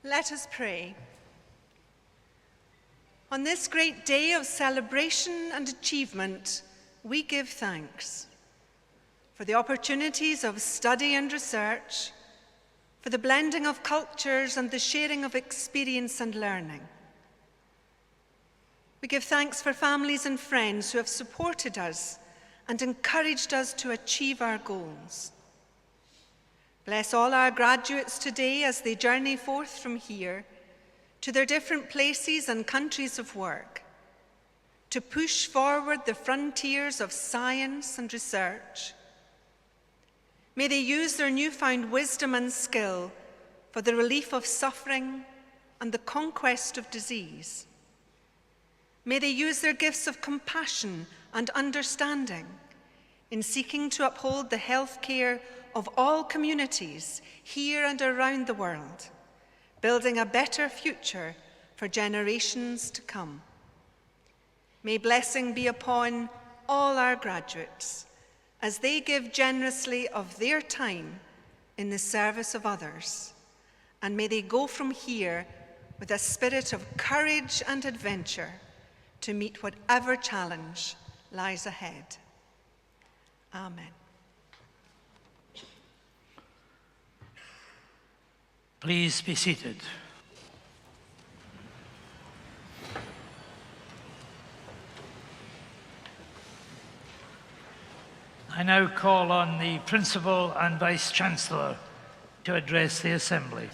Let us pray. On this great day of celebration and achievement, we give thanks for the opportunities of study and research, for the blending of cultures and the sharing of experience and learning. We give thanks for families and friends who have supported us and encouraged us to achieve our goals. Bless all our graduates today as they journey forth from here to their different places and countries of work, to push forward the frontiers of science and research. May they use their newfound wisdom and skill for the relief of suffering and the conquest of disease. May they use their gifts of compassion and understanding in seeking to uphold the health care of all communities here and around the world, building a better future for generations to come. May blessing be upon all our graduates as they give generously of their time in the service of others, and may they go from here with a spirit of courage and adventure to meet whatever challenge lies ahead. Amen. Please be seated. I now call on the Principal and Vice-Chancellor to address the Assembly.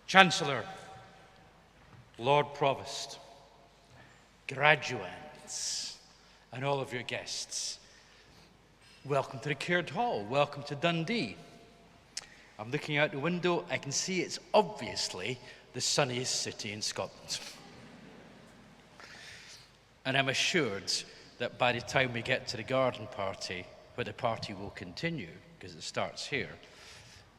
Chancellor, Lord Provost, graduands, and all of your guests, welcome to the Caird Hall, welcome to Dundee. I'm looking out the window, I can see it's obviously the sunniest city in Scotland. And I'm assured that by the time we get to the garden party, where the party will continue, because it starts here,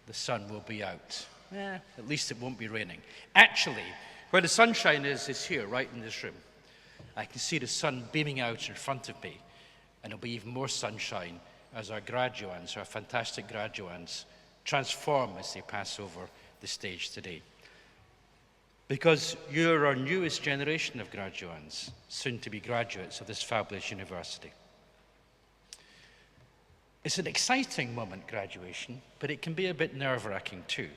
the sun will be out. At least it won't be raining. Actually, where the sunshine is here, right in this room. I can see the sun beaming out in front of me, and there'll be even more sunshine as our graduands, our fantastic graduands, transform as they pass over the stage today. Because you're our newest generation of graduands, soon to be graduates of this fabulous university. It's an exciting moment, graduation, but it can be a bit nerve-wracking too.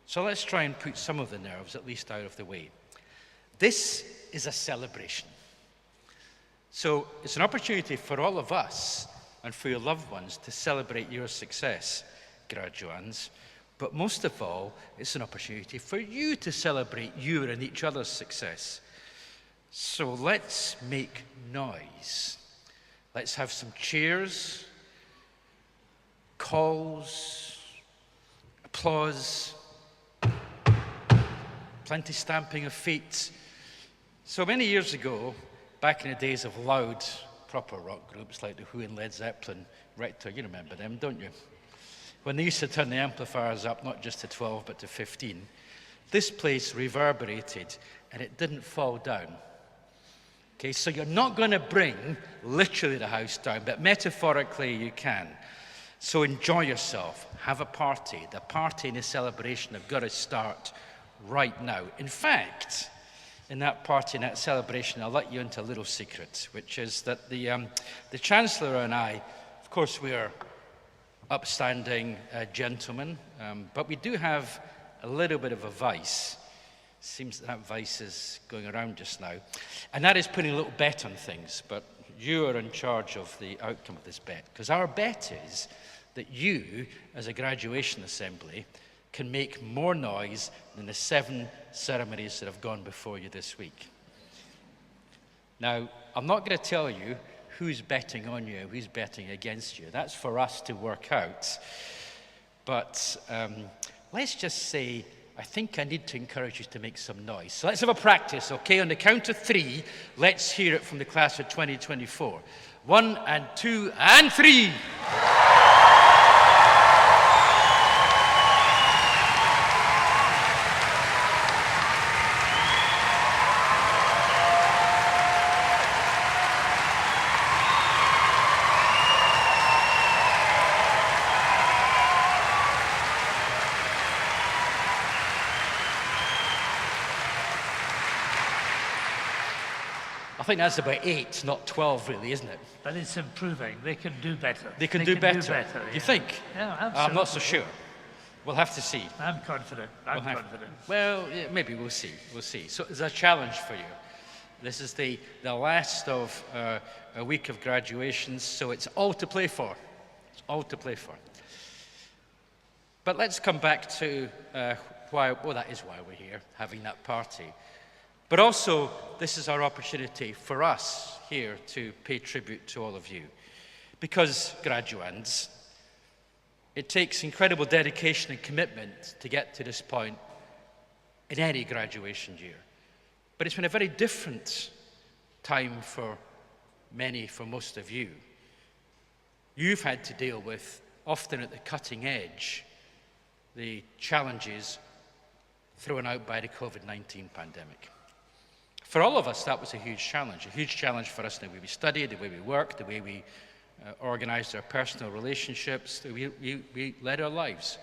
So let's try and put some of the nerves at least out of the way. This is a celebration. So it's an opportunity for all of us and for your loved ones to celebrate your success, graduands. But most of all, it's an opportunity for you to celebrate your and each other's success. So let's make noise. Let's have some cheers, calls, applause, plenty stamping of feet. So many years ago, back in the days of loud, proper rock groups like The Who and Led Zeppelin, Rector, you remember them, don't you? When they used to turn the amplifiers up, not just to 12, but to 15, this place reverberated and it didn't fall down. Okay, so you're not going to bring literally the house down, but metaphorically you can. So enjoy yourself, have a party. The party and the celebration have got to start right now. In fact, in that party and that celebration, I'll let you into a little secret, which is that the Chancellor and I, of course, we are upstanding gentlemen, but we do have a little bit of a vice. Seems that vice is going around just now, and that is putting a little bet on things. But you are in charge of the outcome of this bet, because our bet is that you, as a graduation assembly, can make more noise than the 7 ceremonies that have gone before you this week. Now, I'm not going to tell you who's betting on you, who's betting against you. That's for us to work out. But let's just say, I think I need to encourage you to make some noise. So let's have a practice, okay? On the count of 3, let's hear it from the class of 2024. 1 and 2 and 3. I think that's about 8, not 12 really, isn't it? But it's improving. They can do better. They can do better. Yeah. You think? Yeah, absolutely. I'm not so sure. We'll have to see. I'm confident. I'm confident. Well, yeah, maybe we'll see. We'll see. So there's a challenge for you. This is the last of a week of graduations, so it's all to play for. It's all to play for. But let's come back to that is why we're here, having that party. But also, this is our opportunity for us here to pay tribute to all of you. Because, graduands, it takes incredible dedication and commitment to get to this point in any graduation year. But it's been a very different time for many, for most of you. You've had to deal with, often at the cutting edge, the challenges thrown out by the COVID-19 pandemic. For all of us, that was a huge challenge for us in the way we studied, the way we worked, the way we organized our personal relationships, the way we led our lives.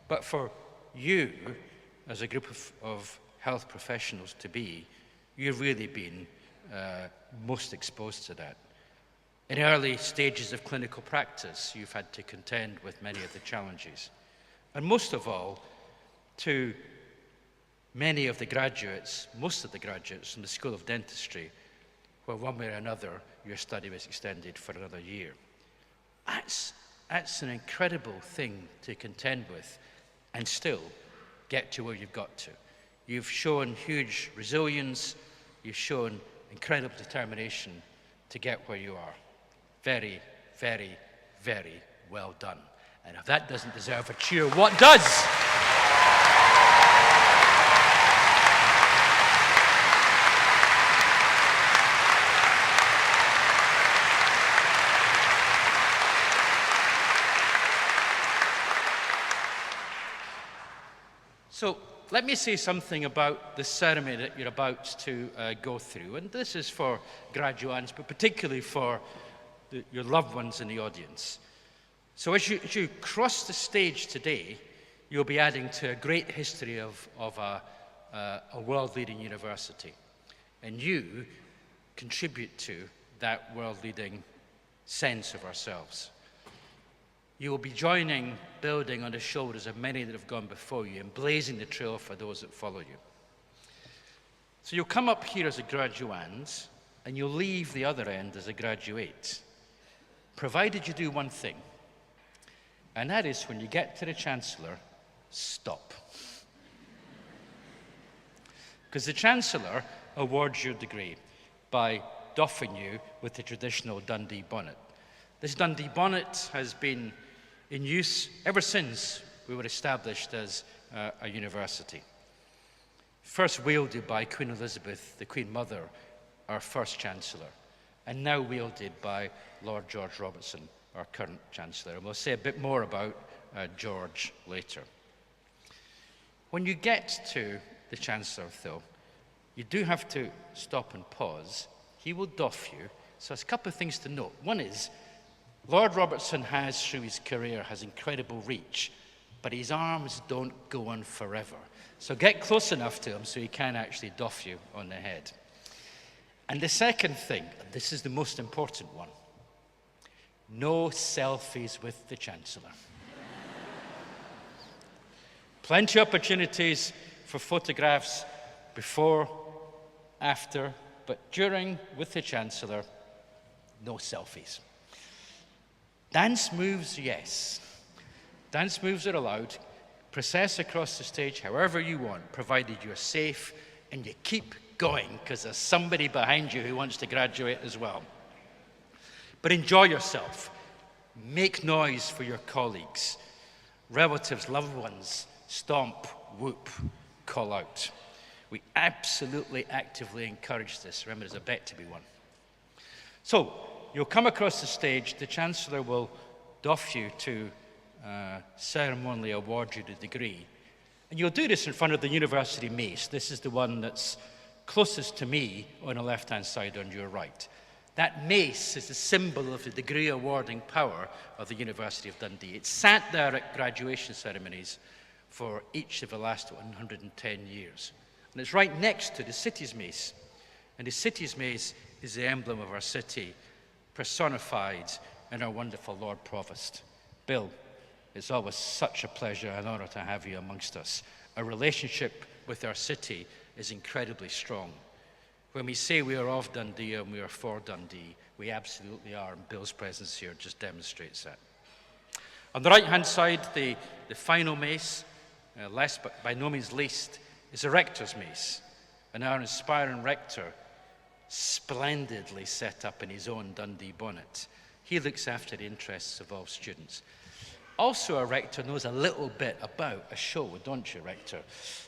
But for you, as a group of health professionals you've really been most exposed to that. In early stages of clinical practice, you've had to contend with many of the challenges. And most of all, to many of the graduates, most of the graduates from the School of Dentistry, where one way or another your study was extended for another year. That's an incredible thing to contend with and still get to where you've got to. You've shown huge resilience, you've shown incredible determination to get where you are. Very, very, very well done. And if that doesn't deserve a cheer, what does? So let me say something about the ceremony that you're about to go through. And this is for graduands, but particularly for your loved ones in the audience. So as you cross the stage today, you'll be adding to a great history of a world-leading university. And you contribute to that world-leading sense of ourselves. You will be building on the shoulders of many that have gone before you and blazing the trail for those that follow you. So you'll come up here as a graduand and you'll leave the other end as a graduate, provided you do one thing, and that is when you get to the Chancellor, stop. Because the Chancellor awards your degree by doffing you with the traditional Dundee bonnet. This Dundee bonnet has been in use ever since we were established as a university. First wielded by Queen Elizabeth, the Queen Mother, our first Chancellor, and now wielded by Lord George Robertson, our current Chancellor. And we'll say a bit more about George later. When you get to the Chancellor, though, you do have to stop and pause. He will doff you. So there's a couple of things to note. One is, Lord Robertson has, through his career, has incredible reach, but his arms don't go on forever. So get close enough to him so he can actually doff you on the head. And the second thing, and this is the most important one, no selfies with the Chancellor. Plenty of opportunities for photographs before, after, but during, with the Chancellor, no selfies. Dance moves, yes. Dance moves are allowed. Process across the stage however you want, provided you're safe and you keep going, because there's somebody behind you who wants to graduate as well. But enjoy yourself. Make noise for your colleagues. Relatives, loved ones, stomp, whoop, call out. We absolutely, actively encourage this. Remember, there's a bet to be won. So, you'll come across the stage, the Chancellor will doff you to ceremonially award you the degree. And you'll do this in front of the university mace. This is the one that's closest to me on the left-hand side on your right. That mace is the symbol of the degree awarding power of the University of Dundee. It's sat there at graduation ceremonies for each of the last 110 years. And it's right next to the city's mace. And the city's mace is the emblem of our city, personified in our wonderful Lord Provost. Bill, it's always such a pleasure and honour to have you amongst us. Our relationship with our city is incredibly strong. When we say we are of Dundee and we are for Dundee, we absolutely are, and Bill's presence here just demonstrates that. On the right-hand side, the final mace, last but by no means least, is the rector's mace. And our inspiring rector, splendidly set up in his own Dundee bonnet. He looks after the interests of all students. Also, a rector knows a little bit about a show, don't you, rector?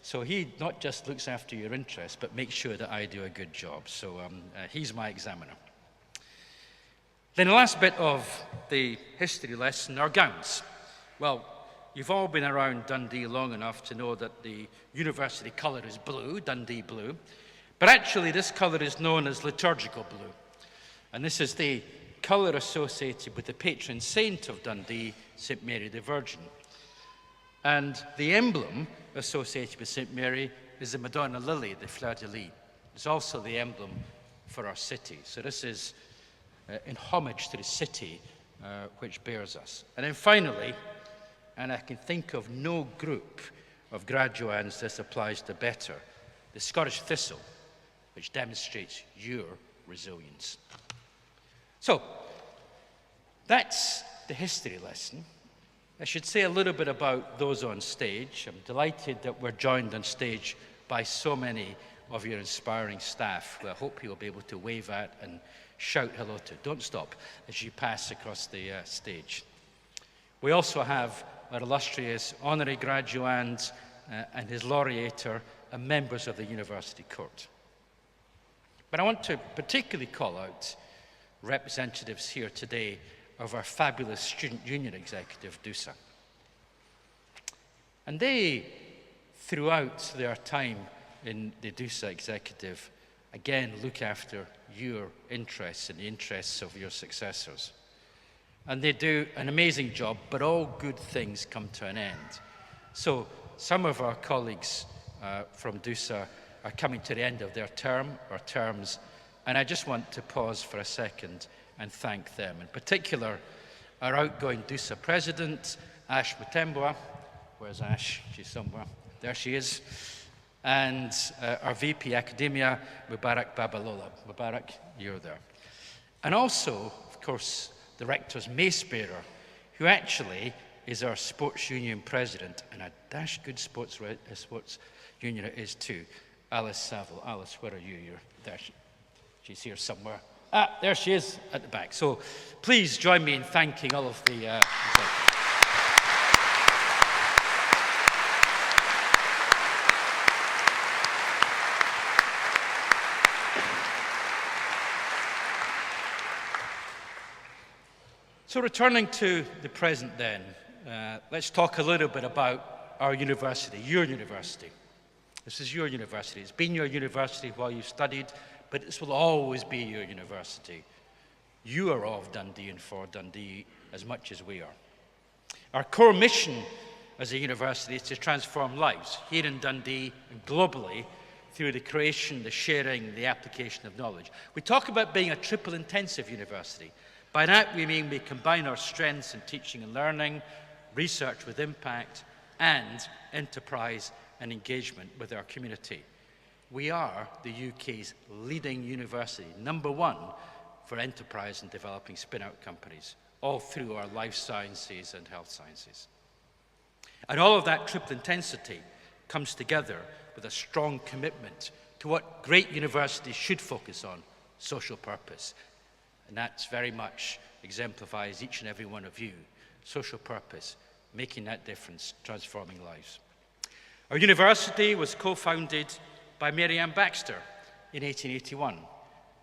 So he not just looks after your interests, but makes sure that I do a good job. So he's my examiner. Then the last bit of the history lesson are gowns. Well, you've all been around Dundee long enough to know that the university colour is blue, Dundee blue. But actually, this colour is known as liturgical blue. And this is the colour associated with the patron saint of Dundee, St. Mary the Virgin. And the emblem associated with St. Mary is the Madonna lily, the fleur-de-lis. It's also the emblem for our city. So this is in homage to the city which bears us. And then finally, and I can think of no group of graduands this applies to better, the Scottish thistle, which demonstrates your resilience. So, that's the history lesson. I should say a little bit about those on stage. I'm delighted that we're joined on stage by so many of your inspiring staff, who I hope you'll be able to wave at and shout hello to. Don't stop as you pass across the stage. We also have our illustrious honorary graduands and his laureator and members of the University Court. But I want to particularly call out representatives here today of our fabulous student union executive, DUSA. And they, throughout their time in the DUSA executive, again look after your interests and the interests of your successors. And they do an amazing job, but all good things come to an end. So some of our colleagues from DUSA are coming to the end of their term or terms, and I just want to pause for a second and thank them. In particular, our outgoing DUSA president, Ash Mutemboa. Where's Ash? She's somewhere. There she is. And our VP Academia, Mubarak Babalola. Mubarak, you're there. And also, of course, the rector's mace bearer, who actually is our sports union president, and a dash good sports union it is too, Alice Saville. Alice, where are you? You're there. She's here somewhere. Ah, there she is at the back. So please join me in thanking all of the executives. So returning to the present then, let's talk a little bit about our university, your university. This is your university. It's been your university while you studied, but this will always be your university. You are of Dundee and for Dundee as much as we are. Our core mission as a university is to transform lives here in Dundee and globally through the creation, the sharing, the application of knowledge. We talk about being a triple intensive university. By that we mean we combine our strengths in teaching and learning, research with impact, and enterprise and engagement with our community. We are the UK's leading university, #1 for enterprise and developing spin-out companies, all through our life sciences and health sciences. And all of that triple intensity comes together with a strong commitment to what great universities should focus on, social purpose. And that's very much exemplifies each and every one of you. Social purpose, making that difference, transforming lives. Our university was co-founded by Mary Ann Baxter in 1881.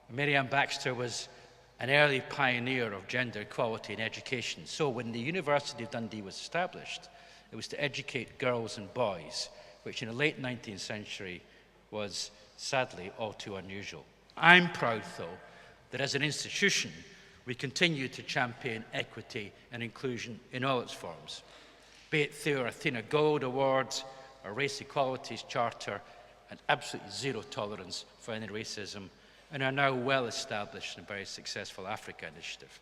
Mary Ann Baxter was an early pioneer of gender equality in education. So when the University of Dundee was established, it was to educate girls and boys, which in the late 19th century was sadly all too unusual. I'm proud, though, that as an institution, we continue to champion equity and inclusion in all its forms, be it through our Athena Gold Awards, our Race Equalities Charter, and absolutely zero tolerance for any racism, and our now well-established and very successful Africa Initiative.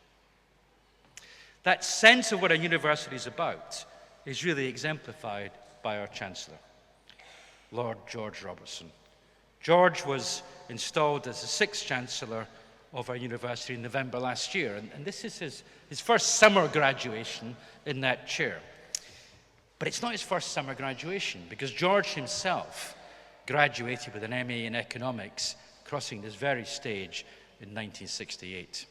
That sense of what a university is about is really exemplified by our Chancellor, Lord George Robertson. George was installed as the 6th Chancellor of our university in November last year, and this is his first summer graduation in that chair. But it's not his first summer graduation, because George himself graduated with an MA in economics, crossing this very stage in 1968.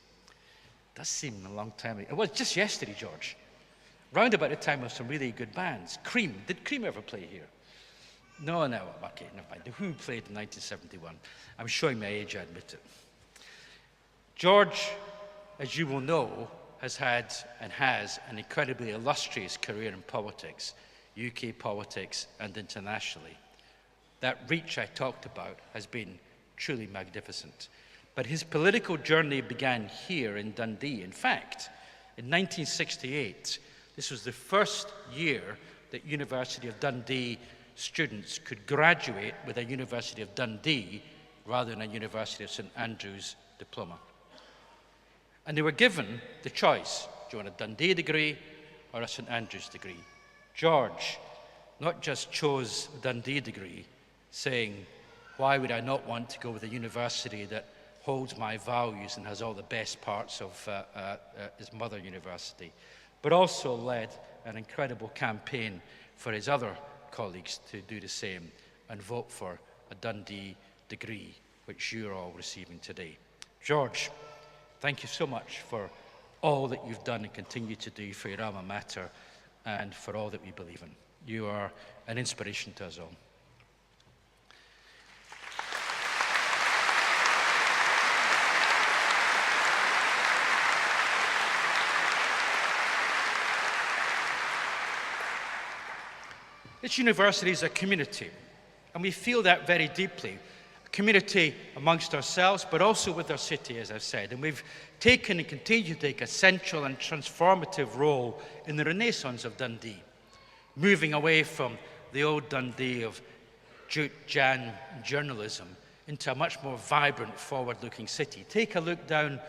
Does seem a long time ago. It was just yesterday, George. Round about the time of some really good bands. Cream. Did Cream ever play here? No, okay, never mind. The Who played in 1971. I'm showing my age, I admit it. George, as you will know, has had and has an incredibly illustrious career in politics, UK politics and internationally. That reach I talked about has been truly magnificent. But his political journey began here in Dundee. In fact, in 1968, this was the first year that University of Dundee students could graduate with a University of Dundee rather than a University of St Andrews diploma. And they were given the choice, do you want a Dundee degree or a St Andrews degree? George not just chose a Dundee degree, saying, why would I not want to go with a university that holds my values and has all the best parts of his mother university, but also led an incredible campaign for his other colleagues to do the same and vote for a Dundee degree, which you're all receiving today. George, thank you so much for all that you've done and continue to do for your alma mater and for all that we believe in. You are an inspiration to us all. This university is a community, and we feel that very deeply. A community amongst ourselves, but also with our city, as I've said. And we've taken and continue to take a central and transformative role in the renaissance of Dundee, moving away from the old Dundee of jute, Jan, journalism into a much more vibrant, forward-looking city. Take a look down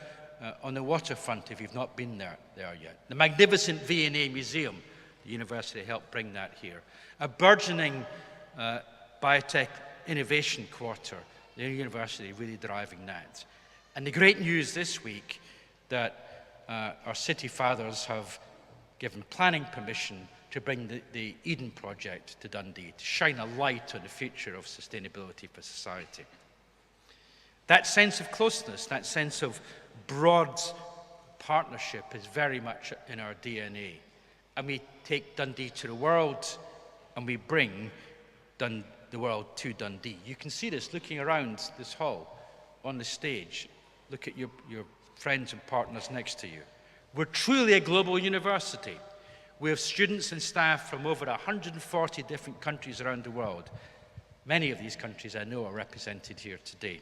on the waterfront if you've not been there yet. The magnificent V&A Museum, the university helped bring that here. A burgeoning biotech innovation quarter, the university really driving that. And the great news this week that our city fathers have given planning permission to bring the Eden project to Dundee, to shine a light on the future of sustainability for society. That sense of closeness, that sense of broad partnership is very much in our DNA. And we take Dundee to the world, and we bring the world to Dundee. You can see this looking around this hall, on the stage. Look at your friends and partners next to you. We're truly a global university. We have students and staff from over 140 different countries around the world. Many of these countries I know are represented here today.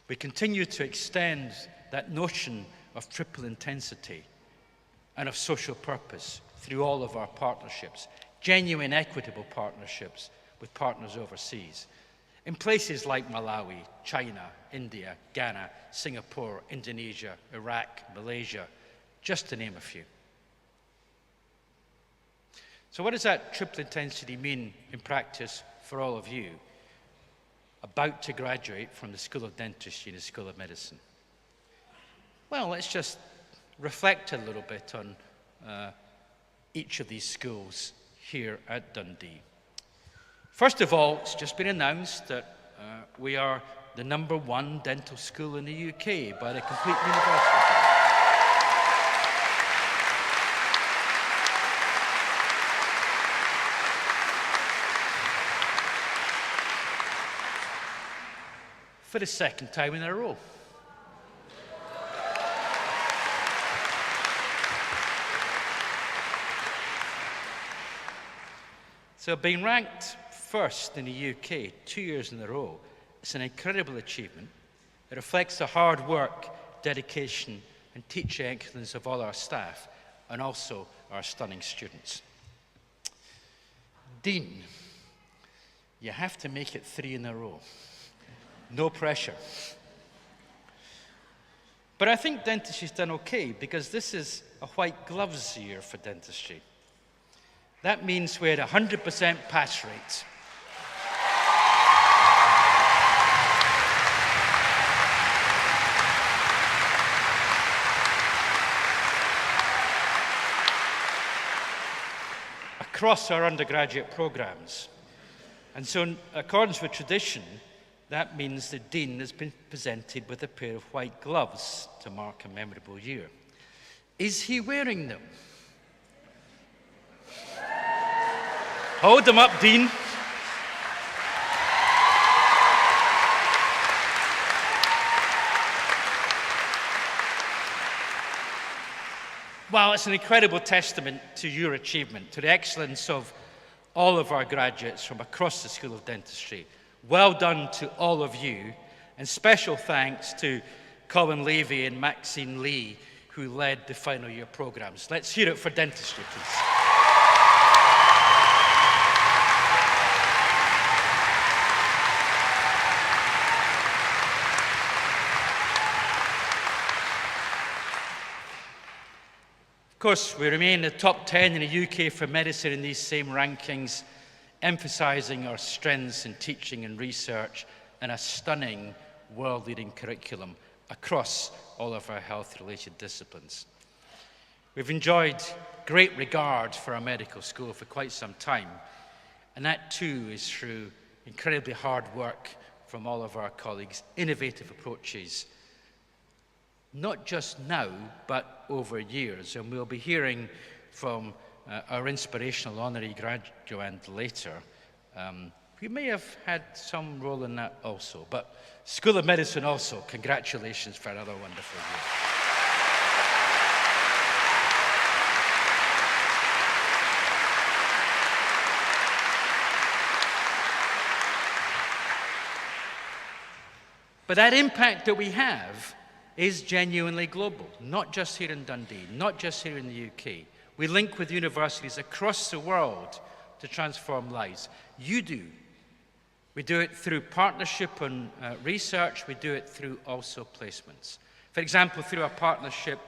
We continue to extend that notion of triple intensity and of social purpose through all of our partnerships, genuine equitable partnerships with partners overseas, in places like Malawi, China, India, Ghana, Singapore, Indonesia, Iraq, Malaysia, just to name a few. So what does that triple intensity mean in practice for all of you about to graduate from the School of Dentistry and the School of Medicine? Well, let's just reflect a little bit on each of these schools here at Dundee. First of all, it's just been announced that we are the #1 dental school in the UK by the Complete University. For the second time in a row. So being ranked first in the UK 2 years in a row, it's an incredible achievement. It reflects the hard work, dedication, and teaching excellence of all our staff, and also our stunning students. Dean, you have to make it 3 in a row. No pressure. But I think dentistry's done okay because this is a white gloves year for dentistry. That means we're at 100% pass rate. Across our undergraduate programs. And so in accordance with tradition, that means the Dean has been presented with a pair of white gloves to mark a memorable year. Is he wearing them? Hold them up, Dean. Well, it's an incredible testament to your achievement, to the excellence of all of our graduates from across the School of Dentistry. Well done to all of you, and special thanks to Colin Levy and Maxine Lee, who led the final year programs. Let's hear it for dentistry, please. Of course, we remain in the top 10 in the UK for medicine in these same rankings, emphasising our strengths in teaching and research and a stunning world-leading curriculum across all of our health-related disciplines. We've enjoyed great regard for our medical school for quite some time, and that too is through incredibly hard work from all of our colleagues, innovative approaches, not just now, but over years. And we'll be hearing from our inspirational honorary graduate later, who may have had some role in that also. But School of Medicine also, congratulations for another wonderful year. But that impact that we have is genuinely global, not just here in Dundee, not just here in the UK. We link with universities across the world to transform lives. You do. We do it through partnership and research. We do it through also placements. For example, through our partnership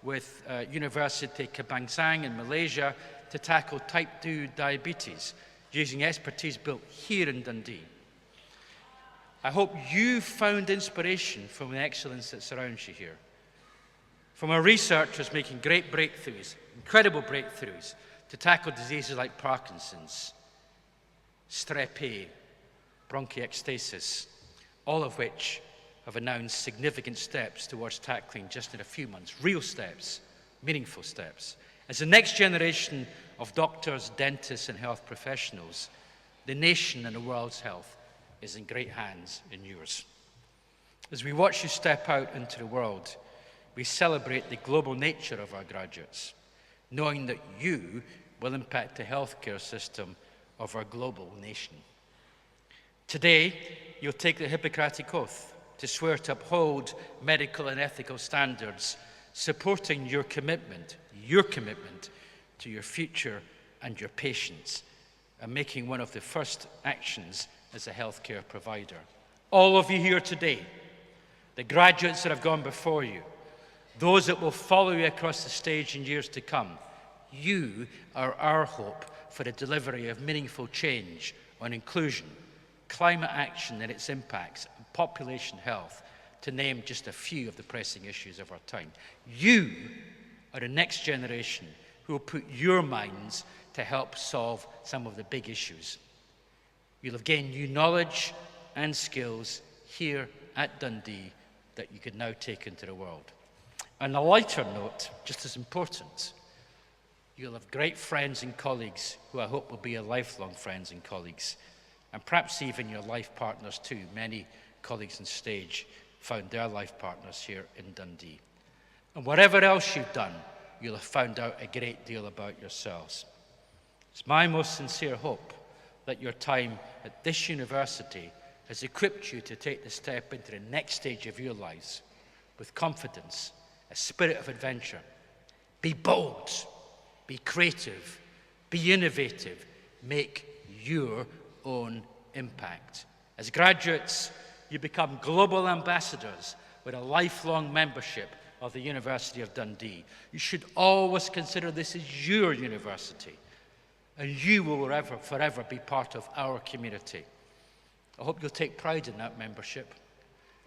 with University Kebangsaan in Malaysia to tackle type 2 diabetes using expertise built here in Dundee. I hope you found inspiration from the excellence that surrounds you here. From our researchers making great breakthroughs, incredible breakthroughs, to tackle diseases like Parkinson's, strep A, bronchiectasis, all of which have announced significant steps towards tackling just in a few months, real steps, meaningful steps. As the next generation of doctors, dentists, and health professionals, the nation and the world's health is in great hands in yours. As we watch you step out into the world, we celebrate the global nature of our graduates, knowing that you will impact the healthcare system of our global nation. Today, you'll take the Hippocratic Oath to swear to uphold medical and ethical standards, supporting your commitment to your future and your patients, and making one of the first actions as a healthcare provider. All of you here today, the graduates that have gone before you, those that will follow you across the stage in years to come, you are our hope for the delivery of meaningful change on inclusion, climate action and its impacts, and population health, to name just a few of the pressing issues of our time. You are the next generation who will put your minds to help solve some of the big issues. You'll have gained new knowledge and skills here at Dundee that you could now take into the world. On a lighter note, just as important, you'll have great friends and colleagues who I hope will be your lifelong friends and colleagues, and perhaps even your life partners too. Many colleagues on stage found their life partners here in Dundee. And whatever else you've done, you'll have found out a great deal about yourselves. It's my most sincere hope that your time at this university has equipped you to take the step into the next stage of your lives with confidence, a spirit of adventure. Be bold, be creative, be innovative, make your own impact. As graduates, you become global ambassadors with a lifelong membership of the University of Dundee. You should always consider this as your university, and you will forever be part of our community. I hope you'll take pride in that membership.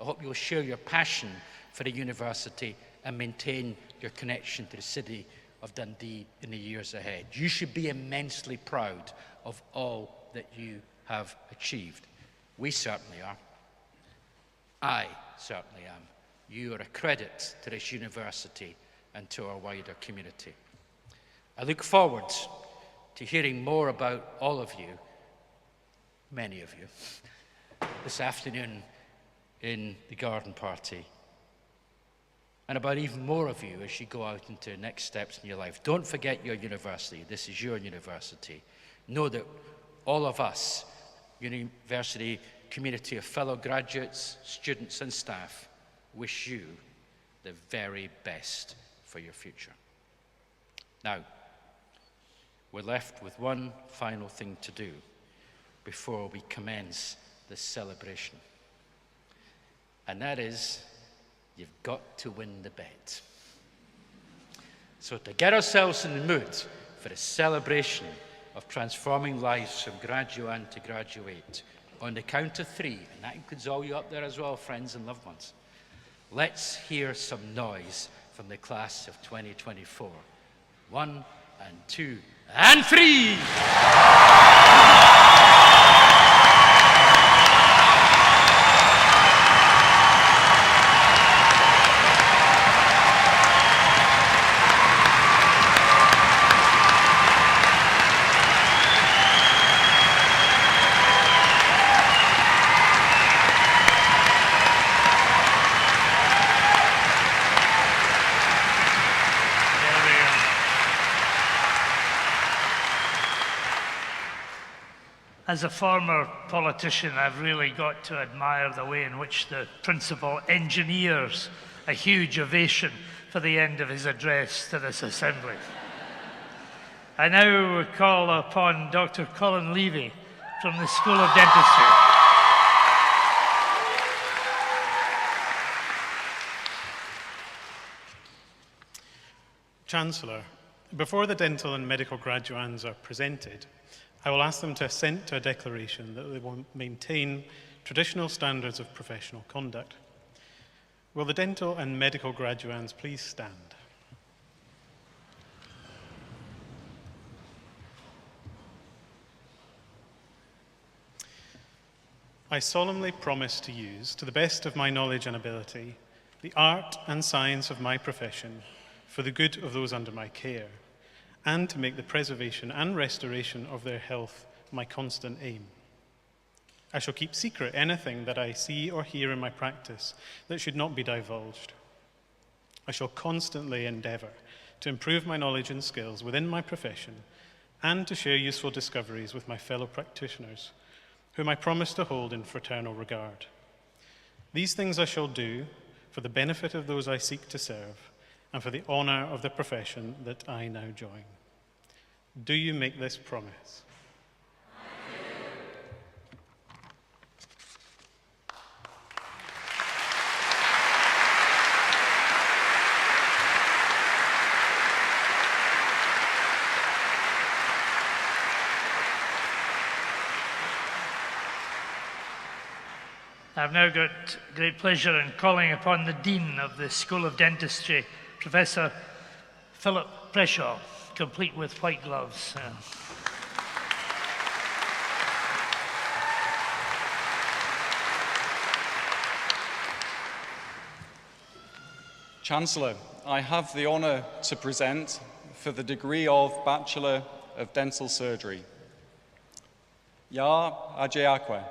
I hope you'll share your passion for the university and maintain your connection to the city of Dundee in the years ahead. You should be immensely proud of all that you have achieved. We certainly are. I certainly am. You are a credit to this university and to our wider community. I look forward to hearing more about all of you, many of you, this afternoon in the garden party, and about even more of you as you go out into next steps in your life. Don't forget your university. This is your university. Know that all of us, university community of fellow graduates, students and staff, wish you the very best for your future. Now, we're left with one final thing to do before we commence this celebration. And that is, you've got to win the bet. So to get ourselves in the mood for the celebration of transforming lives from graduand to graduate, on the count of 3, and that includes all you up there as well, friends and loved ones, let's hear some noise from the class of 2024. 1 and 2 and 3! As a former politician, I've really got to admire the way in which the principal engineers a huge ovation for the end of his address to this assembly. I now call upon Dr. Colin Levy from the School of Dentistry. Chancellor, before the dental and medical graduands are presented, I will ask them to assent to a declaration that they will maintain traditional standards of professional conduct. Will the dental and medical graduands please stand? I solemnly promise to use, to the best of my knowledge and ability, the art and science of my profession for the good of those under my care, and to make the preservation and restoration of their health my constant aim. I shall keep secret anything that I see or hear in my practice that should not be divulged. I shall constantly endeavour to improve my knowledge and skills within my profession and to share useful discoveries with my fellow practitioners, whom I promise to hold in fraternal regard. These things I shall do for the benefit of those I seek to serve and for the honour of the profession that I now join. Do you make this promise? I've now got great pleasure in calling upon the Dean of the School of Dentistry, Professor Philip Preshaw, complete with white gloves. Chancellor, I have the honour to present for the degree of Bachelor of Dental Surgery. Ya Ajeakwe.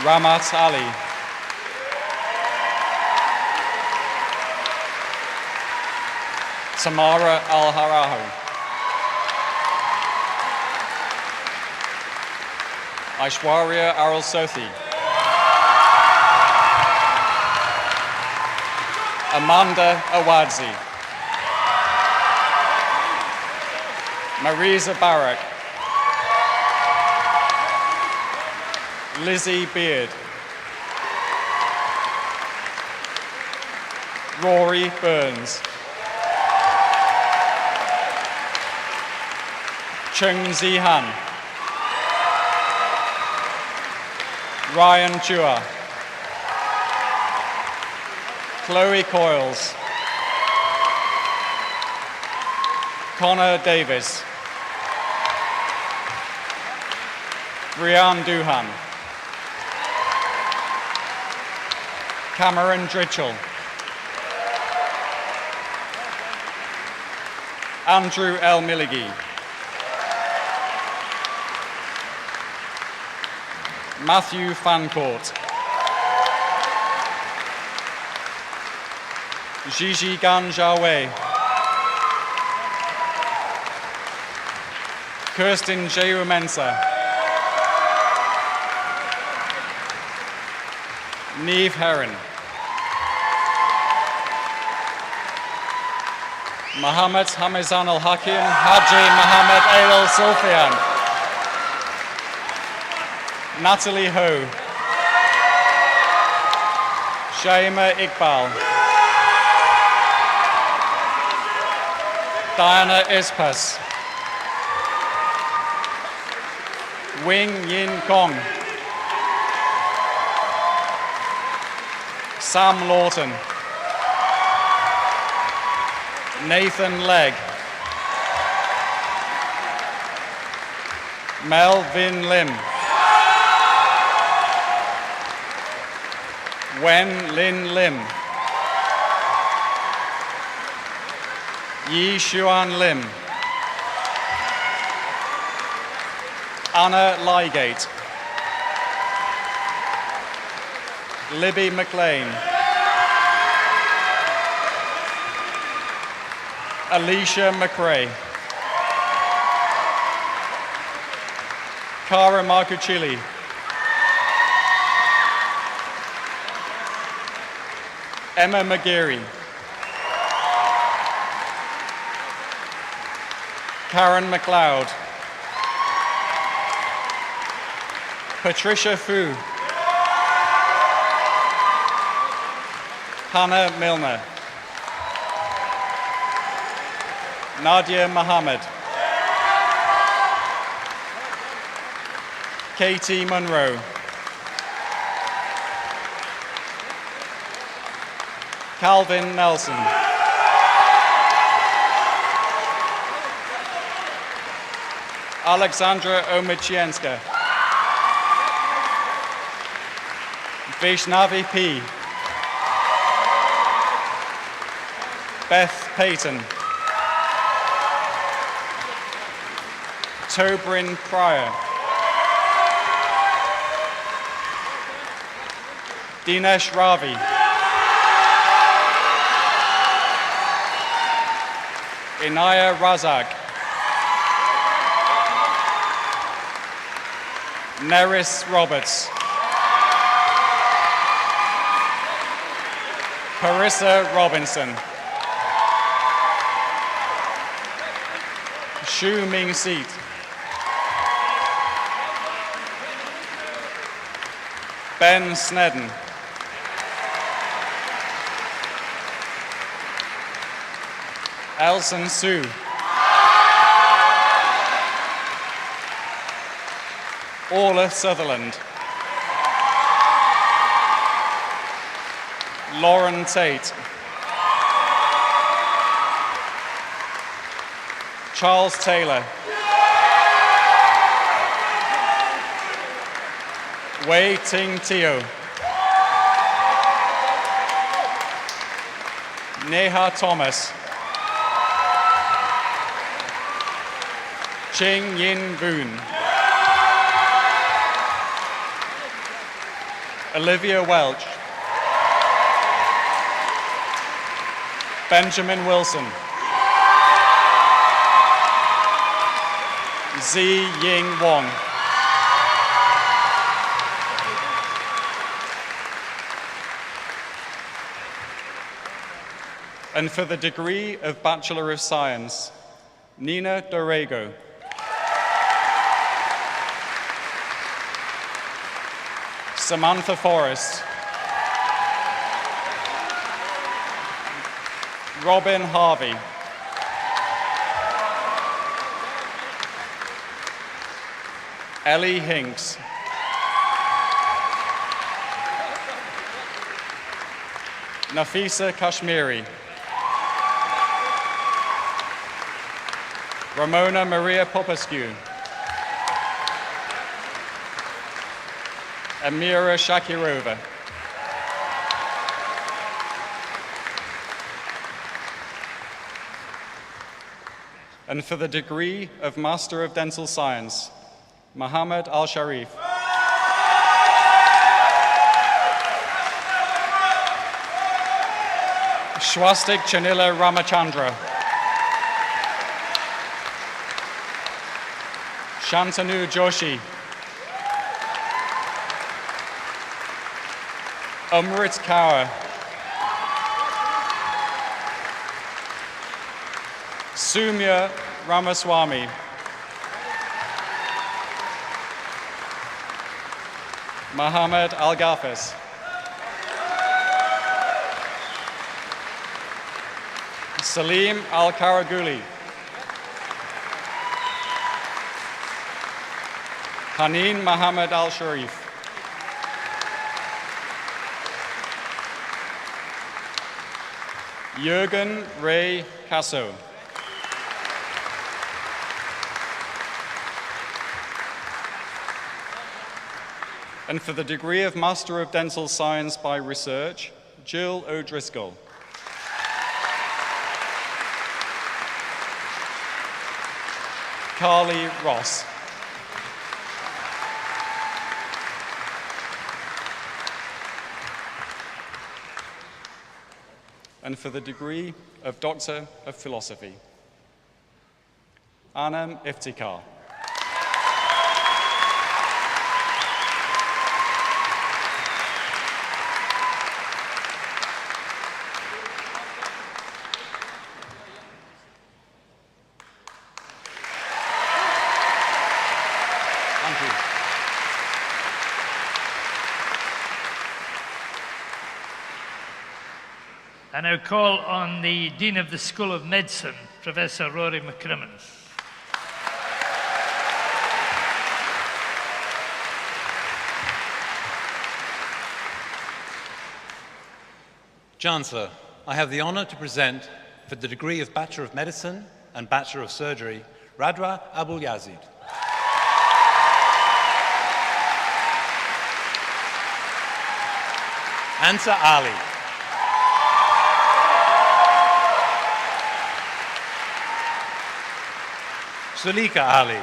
Ramat Ali. Tamara Al-Haraho. Aishwarya Aral Sothi. Amanda Awadzi. Marisa Barak. Lizzie Beard. Rory Burns. Chung Zi Han. Ryan Chua. Chloe Coyles. Connor Davis. Brian Duhan. Cameron Dritchell. Andrew L. Milligie. Matthew Fancourt. Gigi Ganjawe. Kirsten Jeumensa. Neve Heron. Mohammed Hamizan Al-Hakim, Haji Mohammed Ail Sofian. Natalie Ho. Shaima Iqbal. Diana Ispas. Wing Yin Kong. Sam Lawton. Nathan Legg. Melvin Lim. Wen Lin Lim. Yi Xuan Lim. Anna Lygate. Libby McLean. Alicia McRae. Cara Marcucci. Emma McGeary. Karen McLeod. Patricia Fu. Hannah Milner. Nadia Mohammed. Katie Munro. Calvin Nelson. Alexandra Omichienska. Vaishnavi P. Beth Payton. Tobrin Pryor. Dinesh Ravi. Inaya Razak. Neris Roberts. Carissa Robinson. Shu Ming Seat. Ben Snedden. Elson Sue. Orla Sutherland. Lauren Tate. Charles Taylor. Wei Ting Teo. Neha Thomas. Ching Yin Boon. Olivia Welch. Benjamin Wilson. Zi Ying Wong. And for the degree of Bachelor of Science, Nina Dorego. Samantha Forrest. Robin Harvey. Ellie Hinks. Nafisa Kashmiri. Ramona Maria Popescu. Amira Shakirova. And for the degree of Master of Dental Science, Mohammed Al-Sharif. Swastik Chanila Ramachandra. Shantanu Joshi. Umrit Kaur. Sumya Ramaswamy. Mohammed Al-Ghafis. Salim Al-Karaguli. Haneen Mohammed Al-Sharif. Jürgen Ray Casso. And for the degree of Master of Dental Science by Research, Jill O'Driscoll. Carly Ross. And for the degree of Doctor of Philosophy, Anam Iftikhar. Thank you. I now call on the Dean of the School of Medicine, Professor Rory McCrimmon. Chancellor, I have the honour to present, for the degree of Bachelor of Medicine and Bachelor of Surgery, Radwa Abul Yazid. Ansa Ali. Sulika Ali.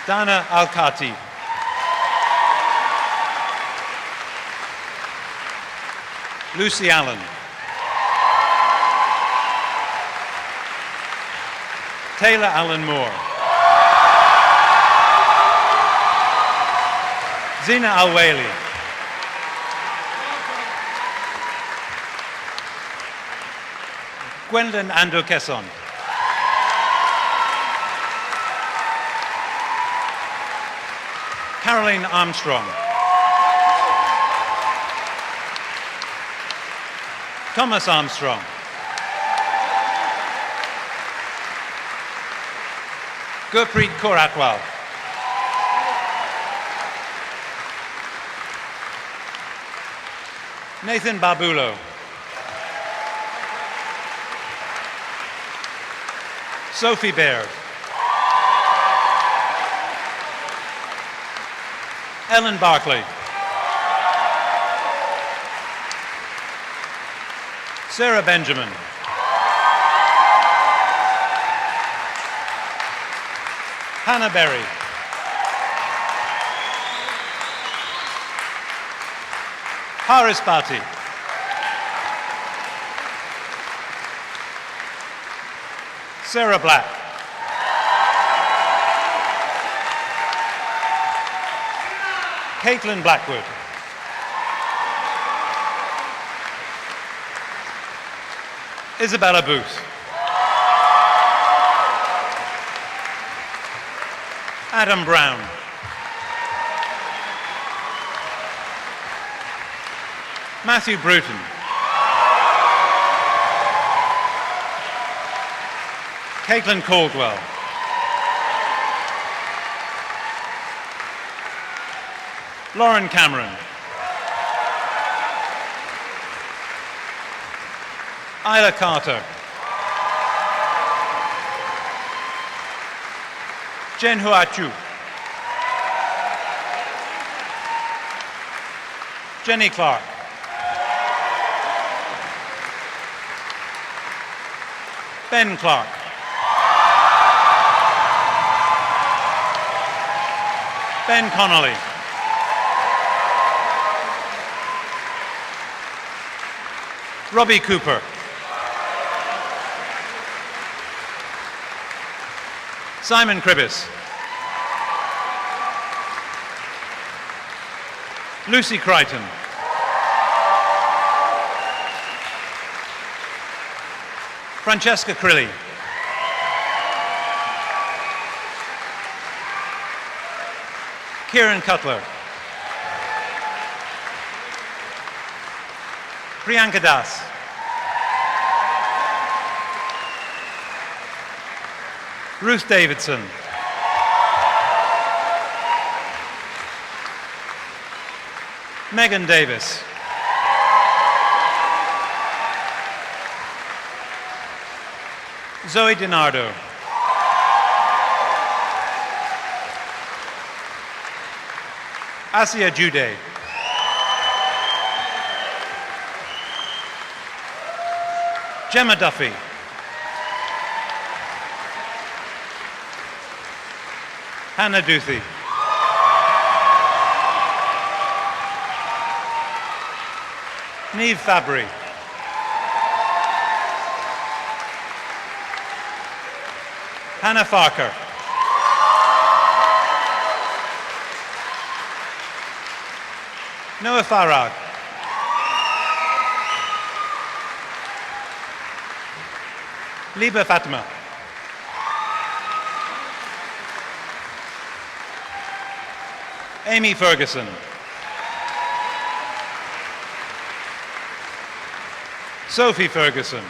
Dana Al-Khatib. Lucy Allen. Taylor Allen Moore. Zina Al-Wali. Gwendolyn Ando-Kesson. Caroline Armstrong. Thomas Armstrong. Gurpreet Kaur Atwal. Nathan Barbulo. Sophie Baird. Ellen Barclay. Sarah Benjamin. Hannah Berry. Haris Bhatti. Sarah Black. Caitlin Blackwood. Isabella Booth. Adam Brown. Matthew Bruton. Caitlin Caldwell. Lauren Cameron. Isla Carter. Jen Huachu. Jenny Clark. Ben Clark. Ben Connolly. Robbie Cooper. Simon Cribbis. Lucy Crichton. Francesca Crilly. Kieran Cutler. Priyanka Das. Ruth Davidson. Megan Davis. Zoe DiNardo. Asia Jude. Gemma Duffy. Hannah Duthie. Neve Fabry. Hannah Farker. Noah Farag. Liba Fatima. Amy Ferguson. Sophie Ferguson.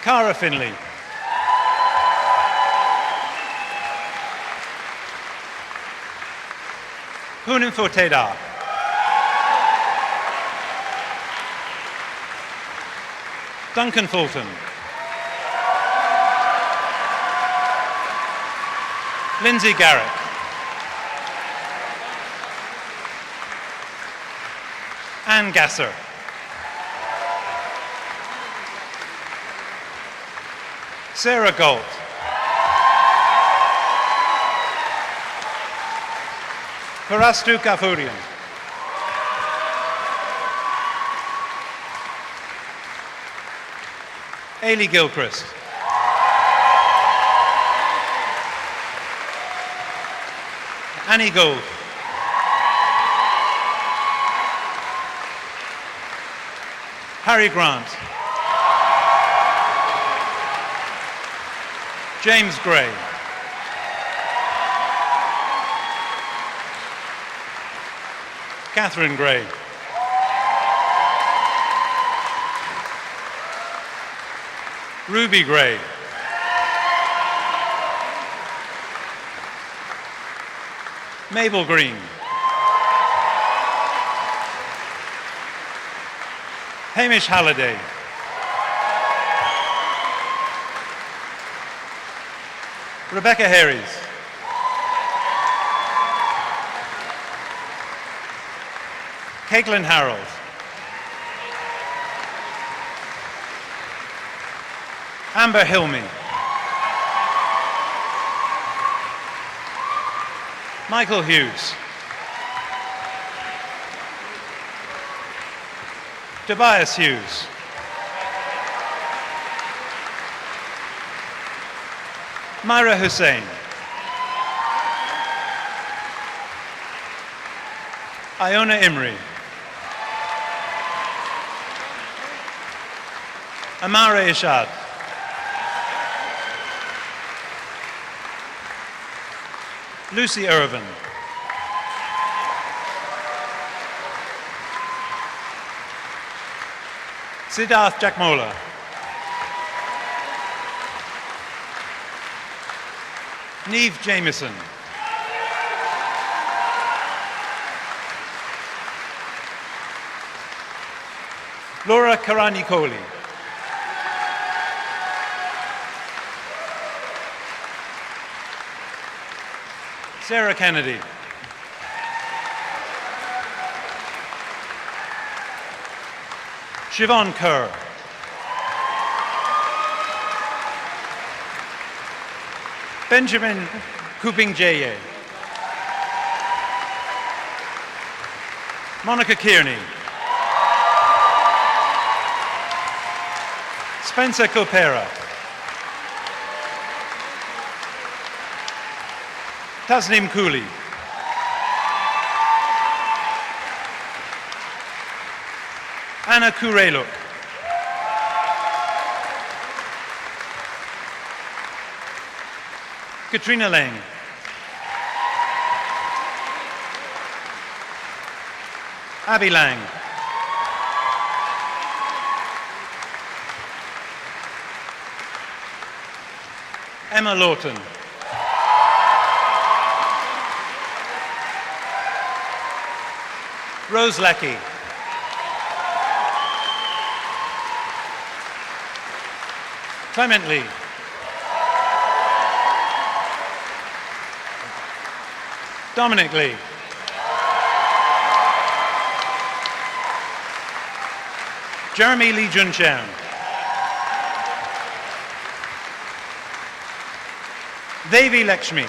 Cara Finley. Hunan Foteda. Duncan Fulton. Lindsay Garrett. Anne Gasser. Sarah Galt. Parastu Kafurian. Ailey Gilchrist. Annie Gold. Harry Grant. James Gray. Catherine Gray. Ruby Gray. Mabel Green. Hamish Halliday. Rebecca Harries. Caitlin Harold. Amber Hilmy. Michael Hughes. Tobias Hughes. Myra Hussein. Iona Imri. Amara Ishad. Lucy Irvin. Siddharth Jakmola. Neve Jamieson. Laura Karani-Kohli. Sarah Kennedy. Siobhan Kerr. Benjamin Kuping-Jeye. Monica Kearney. Spencer Kopera. Tasnim Cooley. Anna Kureluk. Katrina Lang. Abby Lang. Emma Lawton. Rose Leckie. Clement Lee. Dominic Lee. Jeremy Lee Juncheon. Devi Lakshmi.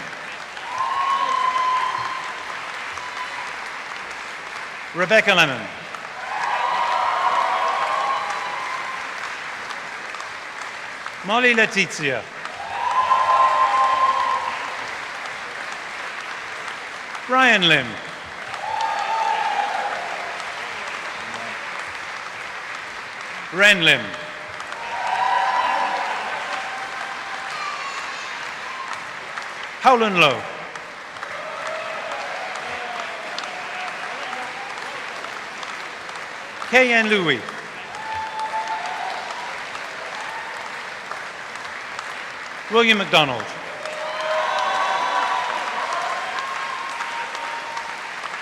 Rebecca Lemon. Molly Letizia. Brian Lim. Ren Lim. Howlin Low. K.N. Louis. William McDonald.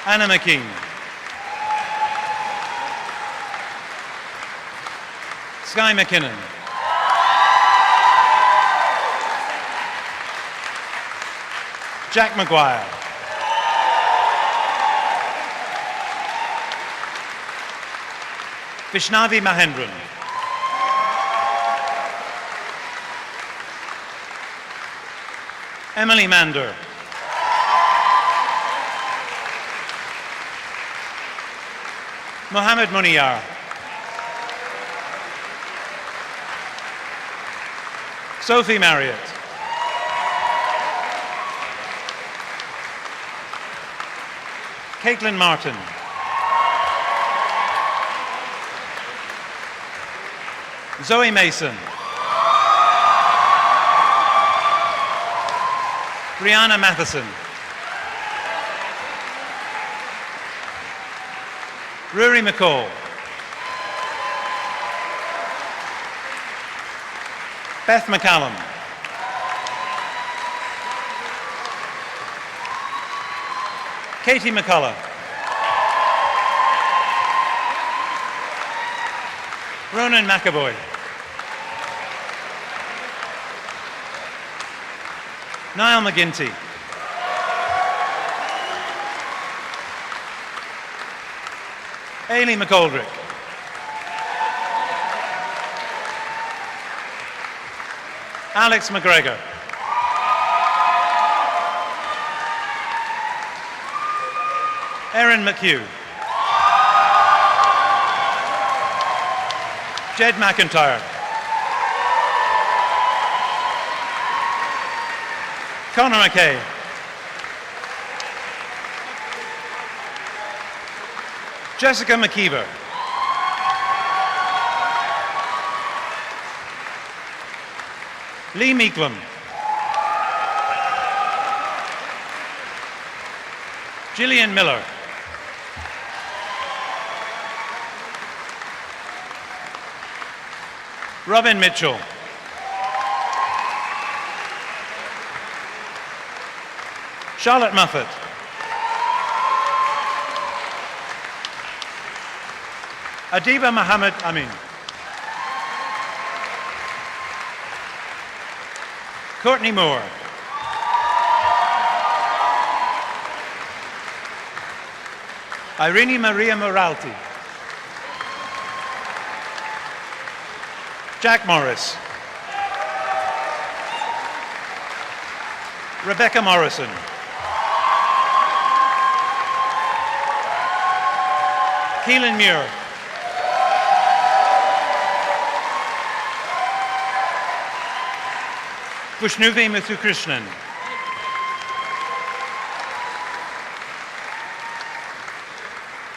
Anna McKean. Sky McKinnon. Jack Maguire. Vishnavi Mahendran. Emily Mander. Mohammed Muniyar. Sophie Marriott. Caitlin Martin. Zoe Mason. Brianna Matheson. Rory McCall. Beth McCallum. Katie McCullough. Ronan McAvoy. Niall McGinty. Ailey McGoldrick. Alex McGregor. Erin McHugh. Jed McIntyre. Conor McKay. Jessica McKeever. Lee Meeklam. Gillian Miller. Robin Mitchell. Charlotte Muffet. Adiba Mohammed Amin. Courtney Moore. Irene Maria Moralti. Jack Morris. Rebecca Morrison. Keelan Muir. Pushnuvi Muthukrishnan.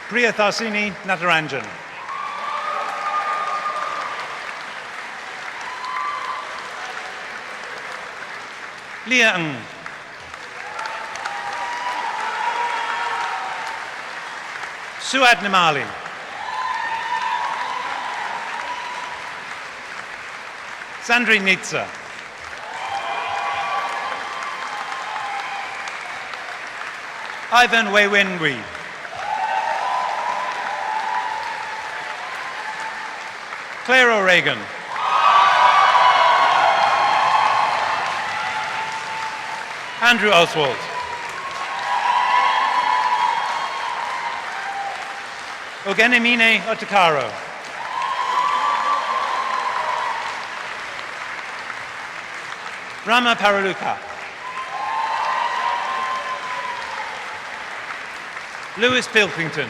Priya Tharsini Nataranjan. Leah Ng. Suad Nimali. Sandri Nitsa. Ivan Weiwenwi. Claire O'Regan. Andrew Oswald. Ogenemine Otakaro. Rama Paraluka. Lewis Pilkington.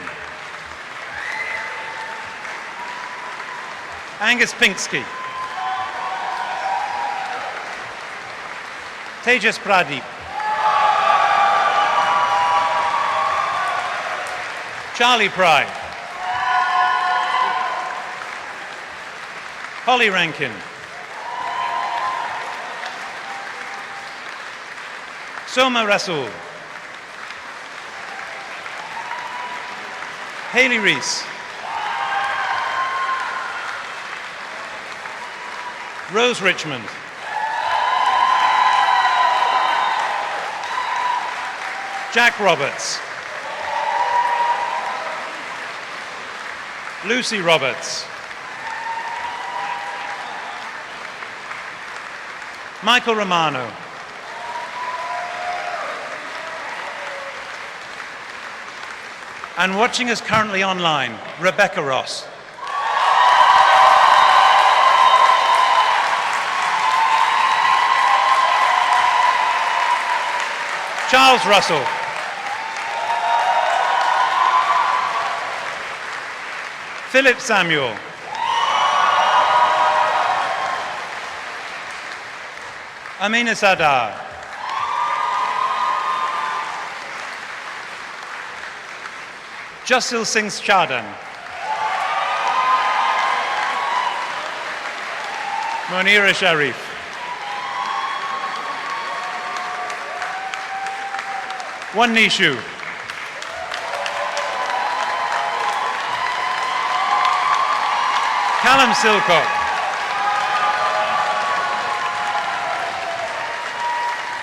Angus Pinksky. Tejas Pradeep. Charlie Pride. Holly Rankin. Soma Rasool. Hayley Reese. Rose Richmond. Jack Roberts. Lucy Roberts. Michael Romano. And watching us currently online, Rebecca Ross. Charles Russell. Philip Samuel. Amina Sadar. Jasil Singh Chadan. Monira Sharif. One Nishu. Callum Silcock.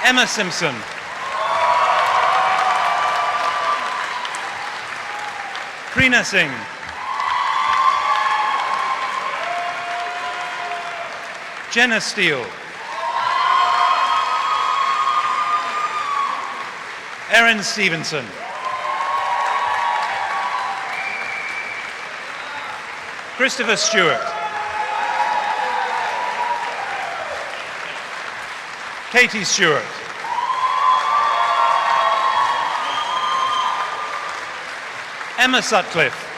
Emma Simpson. Preena Singh. Jenna Steele. Erin Stevenson. Christopher Stewart. Katie Stewart. Emma Sutcliffe.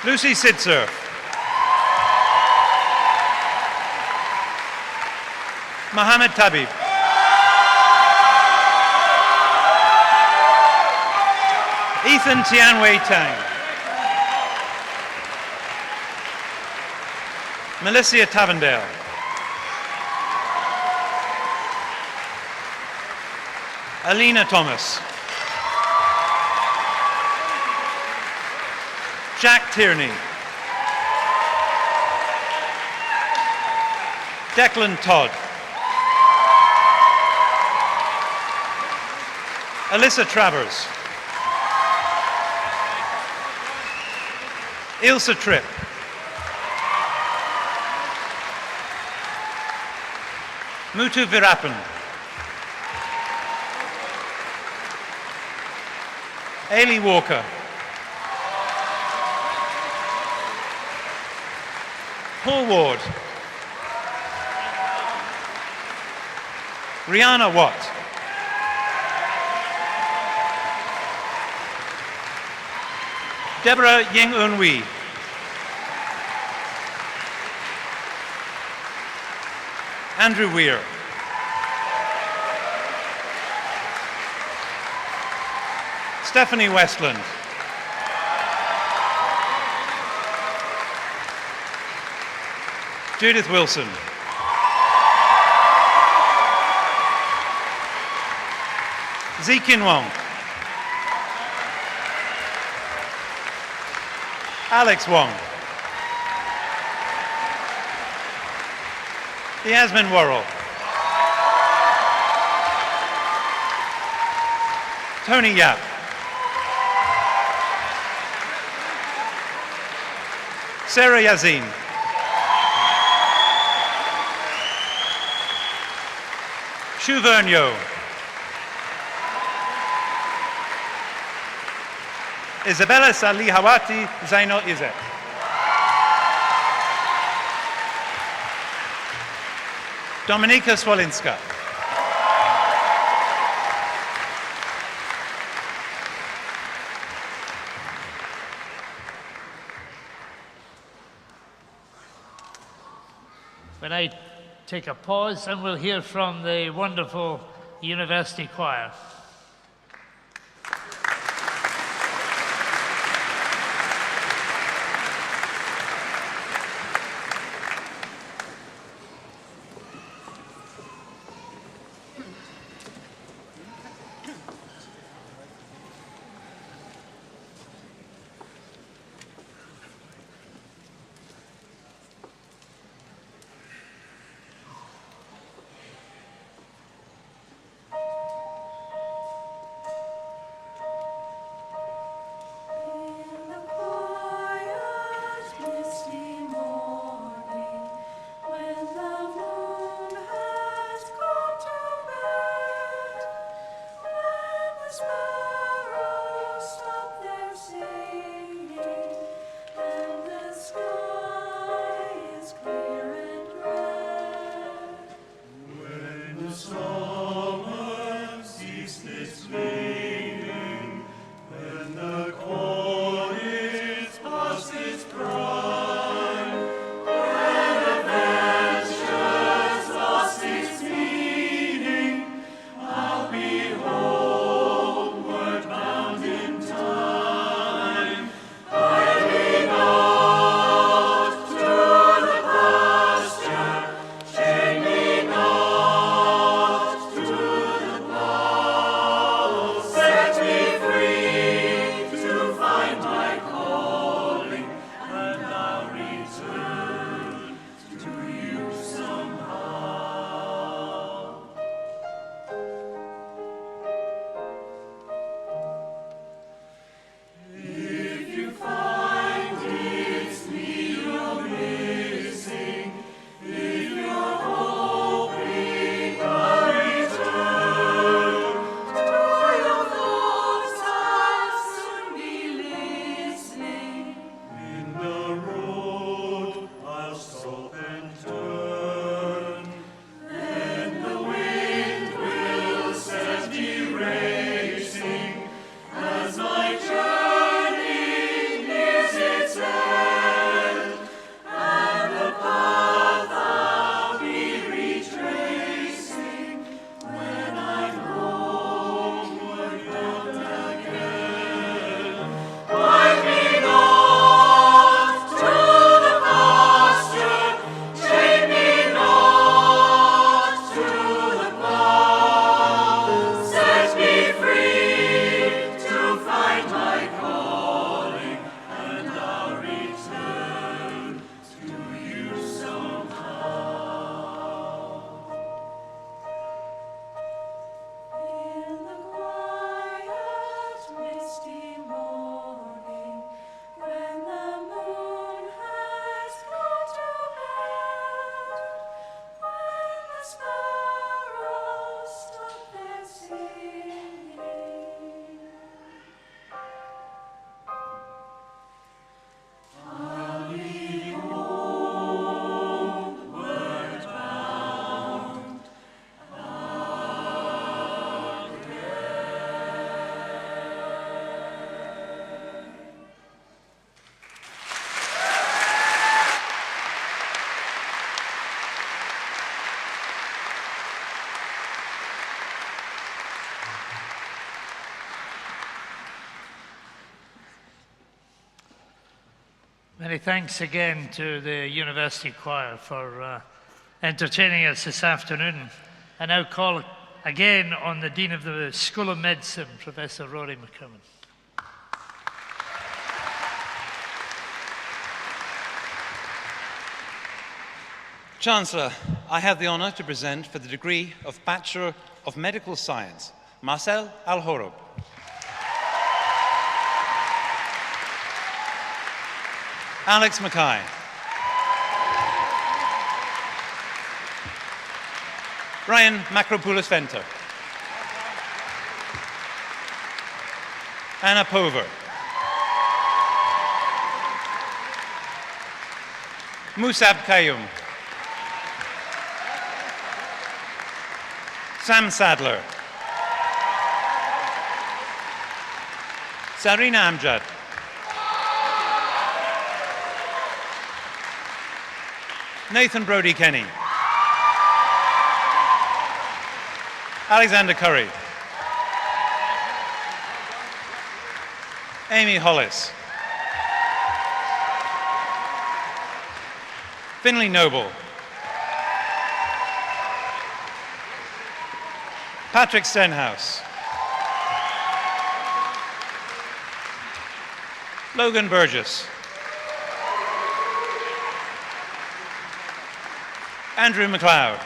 Lucy Sidser. Mohammed Tabib. Ethan Tianwei Tang. Melissa Tavendale. Alina Thomas. Jack Tierney. Declan Todd. Alyssa Travers. Ilse Tripp. Mutu Virapan. Ailey Walker. Paul Ward. Rihanna Watt. Deborah Ying Eun Wee. Andrew Weir. Stephanie Westland. Judith Wilson. Zikin Wong. Alex Wong. Yasmin Worrell. Tony Yap. Sarah Yazin. Shu Vern Yo. Isabella Salihawati Zaino Izet. Dominika Swolinska. When I take a pause, and we'll hear from the wonderful University Choir. Many thanks again to the University Choir for entertaining us this afternoon. I now call again on the Dean of the School of Medicine, Professor Rory McCrimmon. Chancellor, I have the honour to present for the degree of Bachelor of Medical Science, Marcel Al-Horob. Alex Mackay. Brian Macropoulos-Venter. Anna Pover. Musab Qayyum. Sam Sadler. Sarina Amjad. Nathan Brody Kenny. Alexander Curry. Amy Hollis. Finlay Noble. Patrick Stenhouse. Logan Burgess. Andrew MacLeod.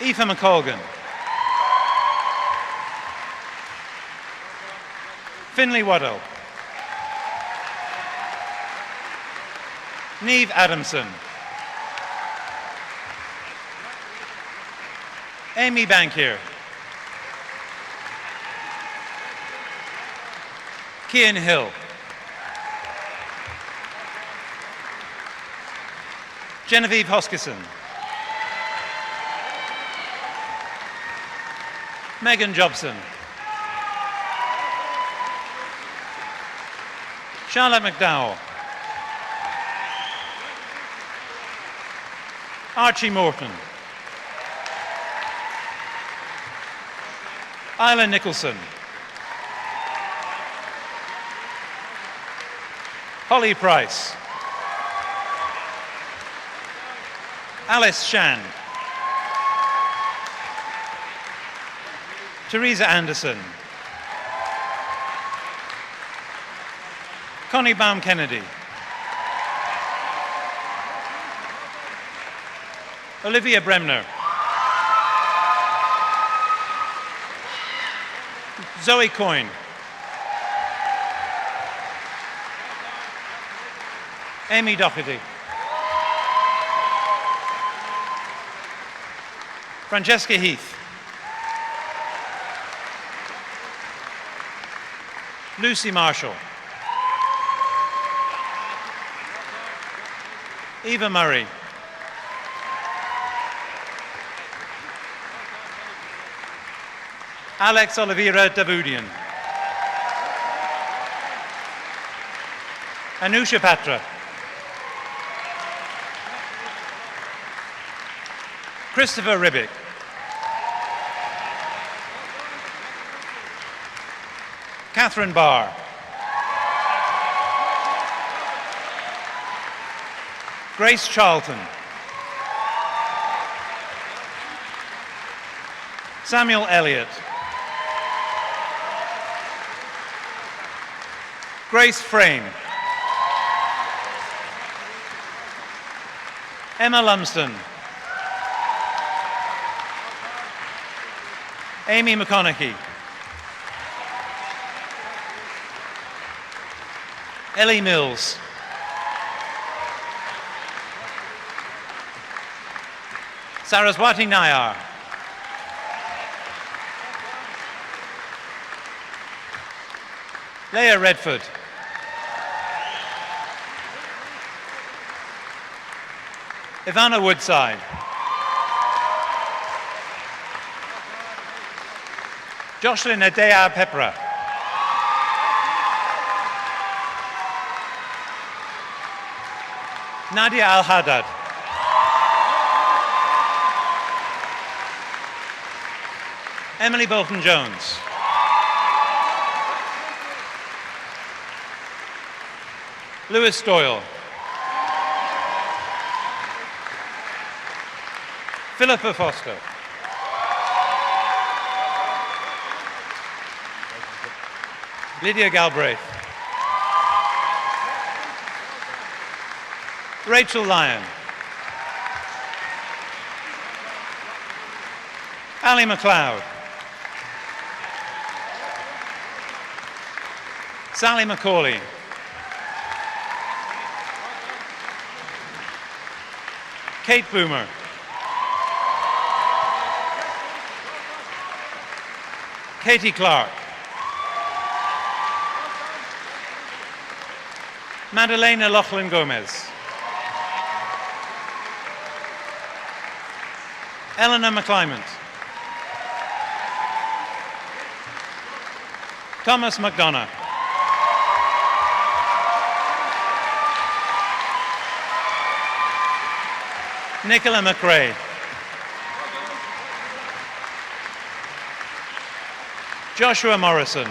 Aoife McColgan. Finlay Waddell. Niamh Adamson. Amy Bankier. Cian Hill. Genevieve Hoskisson. Megan Jobson. Charlotte McDowell. Archie Morton. Isla Nicholson. Holly Price. Alice Shand. Teresa Anderson. Connie Baum Kennedy. Olivia Bremner. Zoe Coyne. Amy Doherty. Francesca Heath. Lucy Marshall. Eva Murray. Alex Oliveira Davudian. Anusha Patra. Christopher Ribbick. Catherine Barr. Grace Charlton. Samuel Elliott. Grace Frame. Emma Lumsden. Amy McConaughey. Ellie Mills. Saraswati Nayar. Leah Redford. Ivana Woodside. Jocelyn Adea Pepra. Nadia Al-Haddad. Emily Bolton-Jones. Lewis Doyle. Philippa Foster. Lydia Galbraith. Rachel Lyon. Ali MacLeod. Sally Macaulay. Kate Boomer. Katie Clark. Madalena Loughlin Gomez. Eleanor McClymont. Thomas McDonough. Nicola McRae. Joshua Morrison.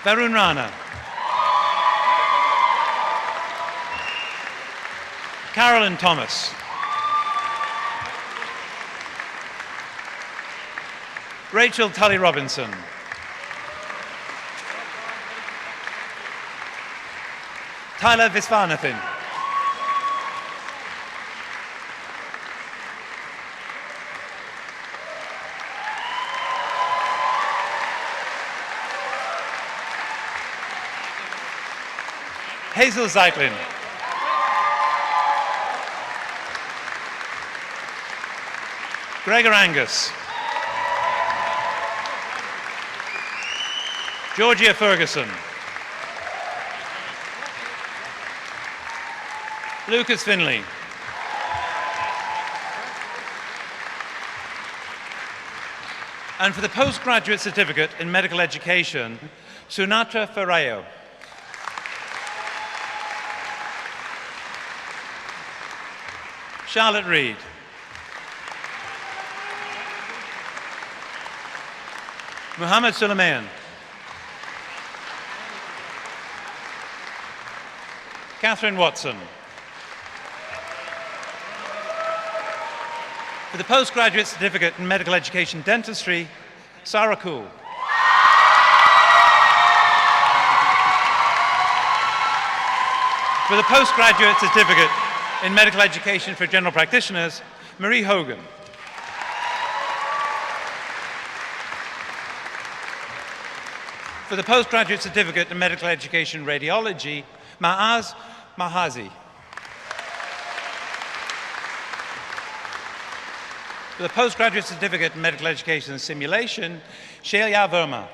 Varun Rana. Carolyn Thomas. Rachel Tully Robinson. Tyler Viswanathan. Hazel Zeitlin. Gregor Angus. Georgia Ferguson. Lucas Finley. And for the postgraduate certificate in medical education, Sunatra Ferrayo. Charlotte Reed. Muhammad Sulaiman. Catherine Watson. For the postgraduate certificate in medical education dentistry, Sarah Cool. For the postgraduate certificate in medical education for general practitioners, Marie Hogan. For the postgraduate certificate in medical education radiology, Maaz Mahazi. For the postgraduate certificate in medical education and simulation, Shailya Verma.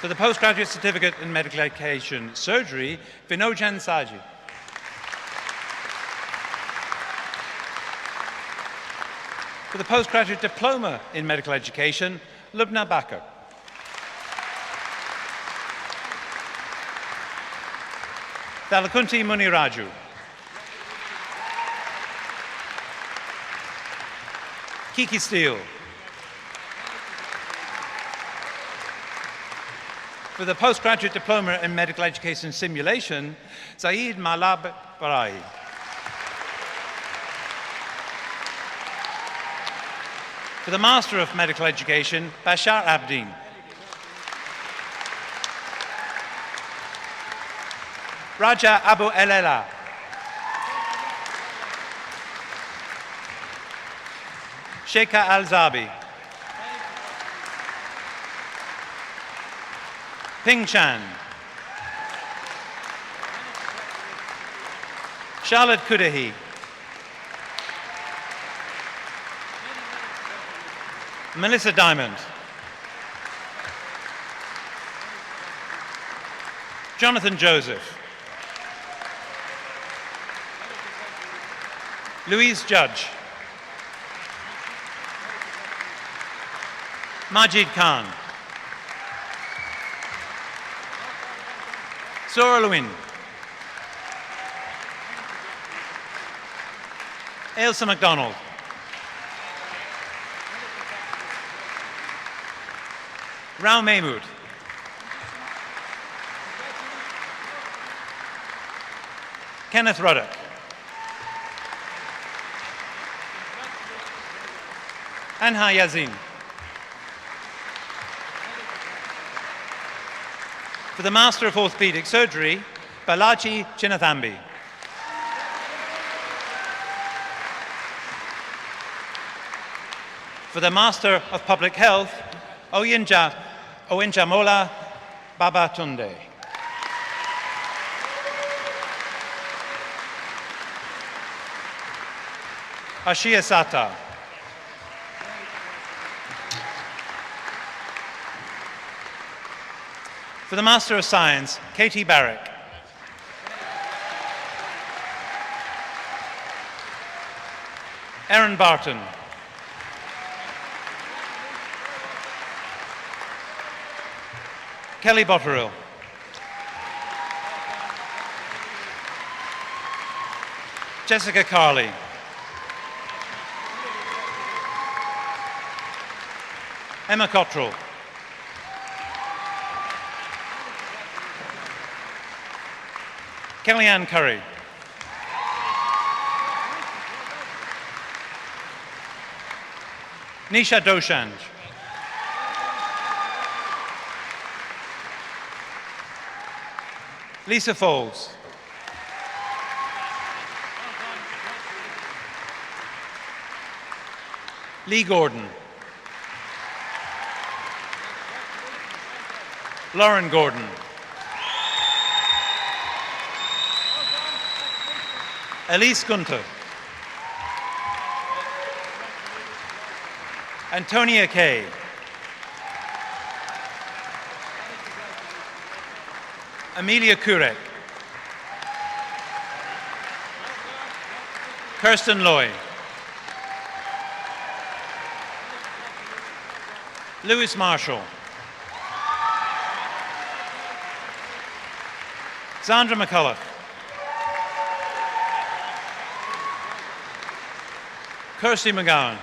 For the postgraduate certificate in medical education surgery, Vinojan Saji. For the postgraduate diploma in medical education, Lubna Bakar. Thalakunti Muniraju. Kiki Steele. For the postgraduate diploma in medical education simulation, Zaid Malab Barai. For the Master of Medical Education, Bashar Abdeen. Raja Abu Elela. Sheikha Al-Zabi. Ping Chan. Charlotte Kudahi. Melissa Diamond. Jonathan Joseph. Louise Judge. Majid Khan. Sora Lewin. Ailsa MacDonald. Rao Mahmood. Kenneth Ruddock. Anha Yazin. For the Master of Orthopaedic Surgery, Balaji Chinnathambi. For the Master of Public Health, Oyenjamola Babatunde. Ashia Sata. For the Master of Science, Katie Barrick. Erin Barton. Kelly Botterill. Jessica Carley. Emma Cottrell. Kellyanne Curry. Nisha Doshanj. Lisa Foles. Lee Gordon. Lauren Gordon. Elise Gunter. Antonia Kay. Amelia Kurek. Kirsten Loy. Lewis Marshall. Sandra McCullough. Kirsty McGowan.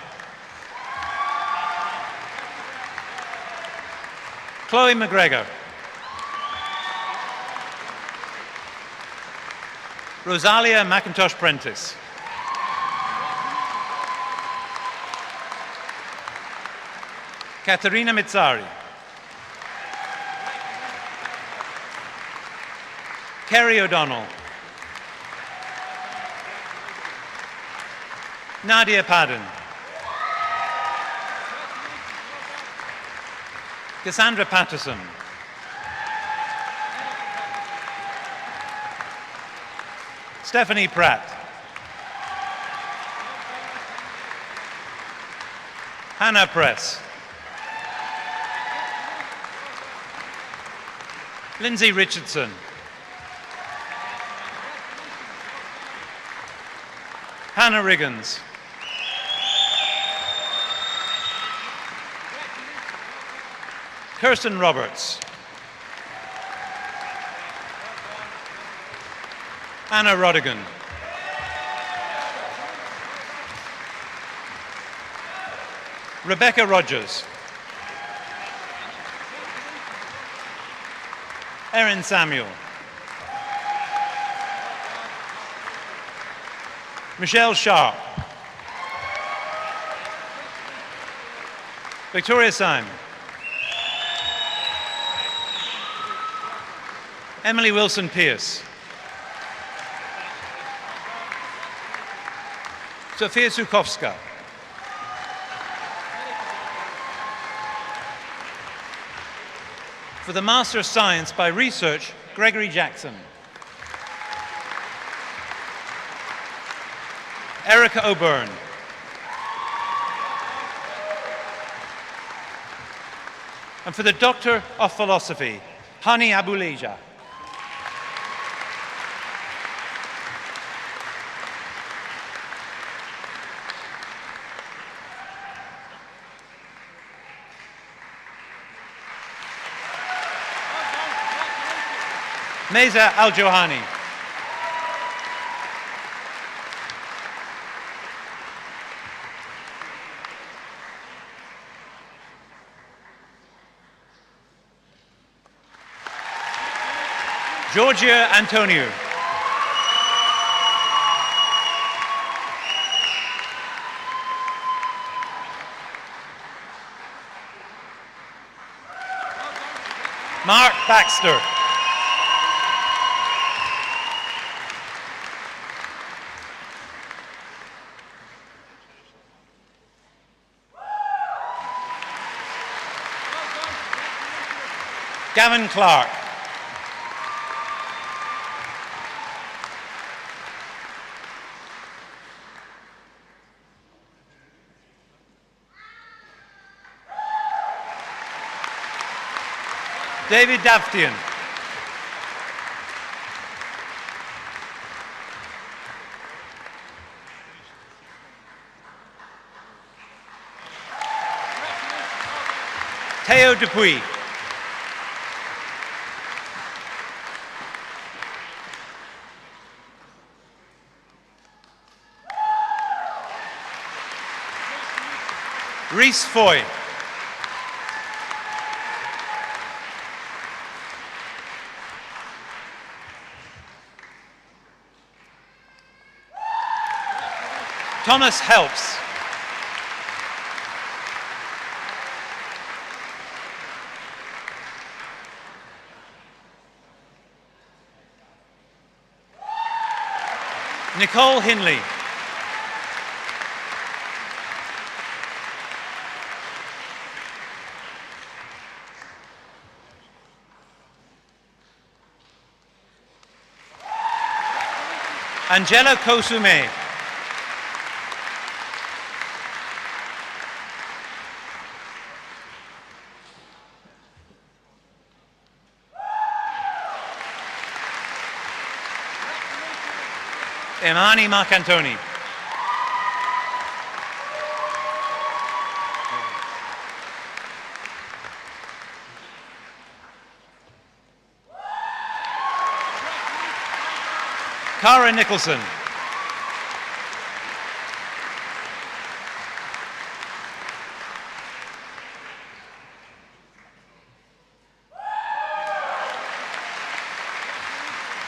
Chloe McGregor. Rosalia McIntosh Prentice. Katerina Mitsari. Kerry O'Donnell. Nadia Padden. Cassandra Patterson. Stephanie Pratt. Hannah Press. Lindsay Richardson. Hannah Riggins. Kirsten Roberts. Anna Rodigan. Rebecca Rogers. Erin Samuel. Michelle Sharp. Victoria Syme. Emily Wilson Pierce. Sofia Sukowska. For the Master of Science by Research, Gregory Jackson. Erica O'Byrne. And for the Doctor of Philosophy, Hani Abuleja. Meza Al-Johani. Georgia Antonio. Mark Baxter. Gavin Clark. David Daftian. Teo Dupuy. Reese Foy. Thomas Helps. Nicole Hinley. Angela Kosume. Imani Marcantoni. Cara Nicholson.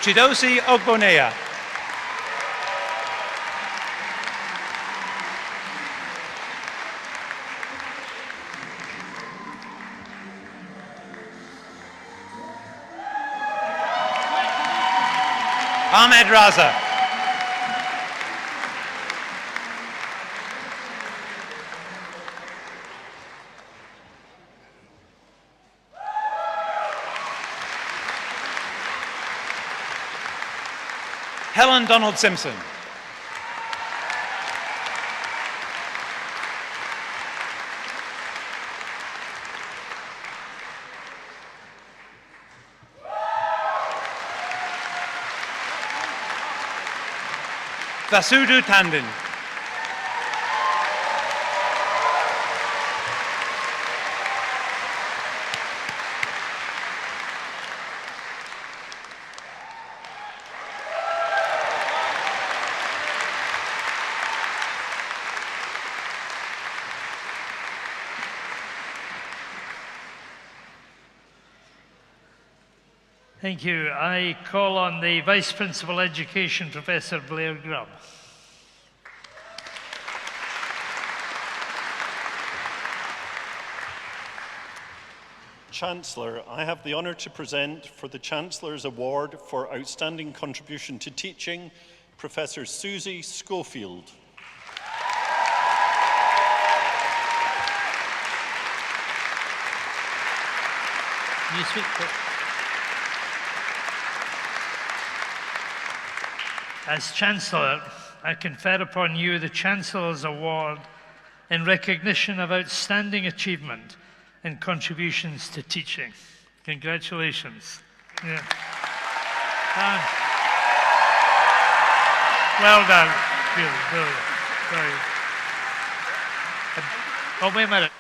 Chidosi Ogbonea. Ahmed Raza. Helen Donald Simpson. Vasudu Tandon. Thank you. I call on the Vice Principal Education, Professor Blair Grubb. Chancellor, I have the honour to present for the Chancellor's Award for Outstanding Contribution to Teaching, Professor Susie Schofield. You speak quick. As Chancellor, I confer upon you the Chancellor's Award in recognition of outstanding achievement and contributions to teaching. Congratulations. Yeah. Well done. Really, brilliant. Very. Oh, wait a minute.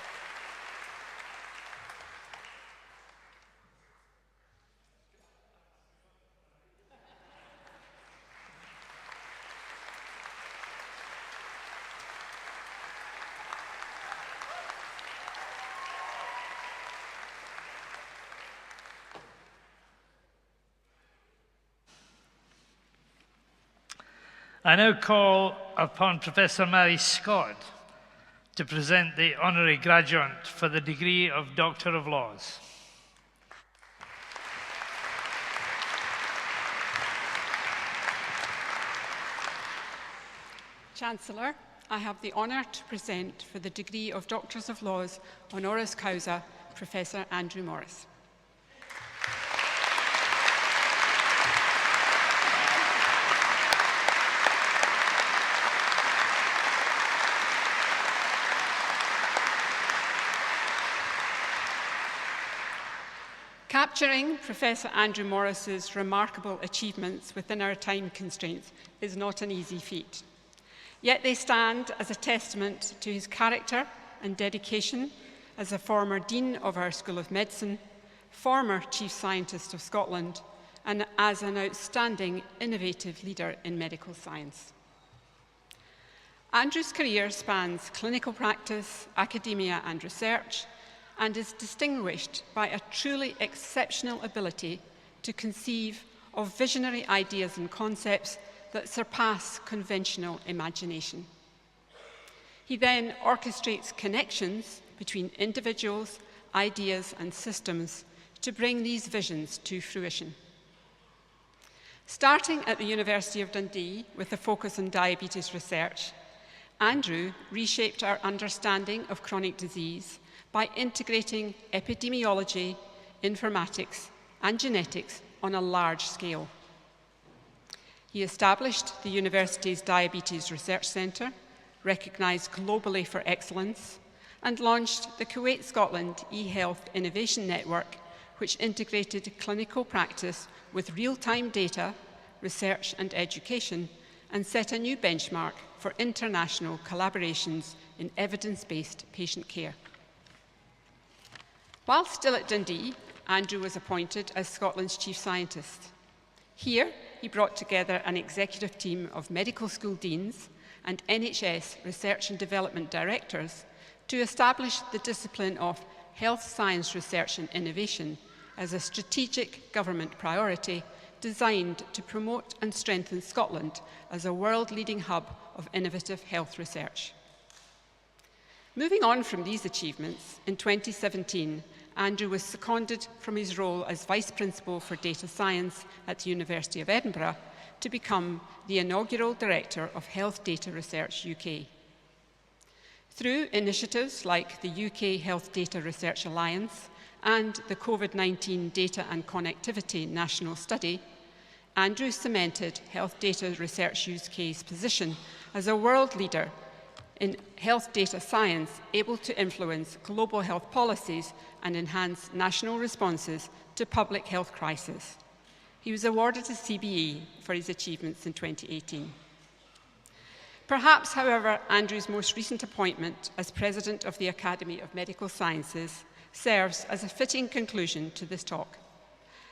I now call upon Professor Mary Scott to present the honorary graduate for the degree of Doctor of Laws. Chancellor, I have the honour to present for the degree of Doctors of Laws honoris causa Professor Andrew Morris. Capturing Professor Andrew Morris's remarkable achievements within our time constraints is not an easy feat. Yet they stand as a testament to his character and dedication as a former Dean of our School of Medicine, former Chief Scientist of Scotland, and as an outstanding innovative leader in medical science. Andrew's career spans clinical practice, academia and research, and is distinguished by a truly exceptional ability to conceive of visionary ideas and concepts that surpass conventional imagination. He then orchestrates connections between individuals, ideas, and systems to bring these visions to fruition. Starting at the University of Dundee with a focus on diabetes research, Andrew reshaped our understanding of chronic disease by integrating epidemiology, informatics, and genetics on a large scale. He established the university's Diabetes Research Centre, recognised globally for excellence, and launched the Kuwait Scotland eHealth Innovation Network, which integrated clinical practice with real-time data, research and education, and set a new benchmark for international collaborations in evidence-based patient care. While still at Dundee, Andrew was appointed as Scotland's Chief Scientist. Here, he brought together an executive team of medical school deans and NHS research and development directors to establish the discipline of health science research and innovation as a strategic government priority designed to promote and strengthen Scotland as a world-leading hub of innovative health research. Moving on from these achievements, in 2017, Andrew was seconded from his role as Vice Principal for Data Science at the University of Edinburgh to become the inaugural Director of Health Data Research UK. Through initiatives like the UK Health Data Research Alliance and the COVID-19 Data and Connectivity National Study, Andrew cemented Health Data Research UK's position as a world leader in health data science, able to influence global health policies and enhance national responses to public health crises. He was awarded a CBE for his achievements in 2018. Perhaps, however, Andrew's most recent appointment as President of the Academy of Medical Sciences serves as a fitting conclusion to this talk,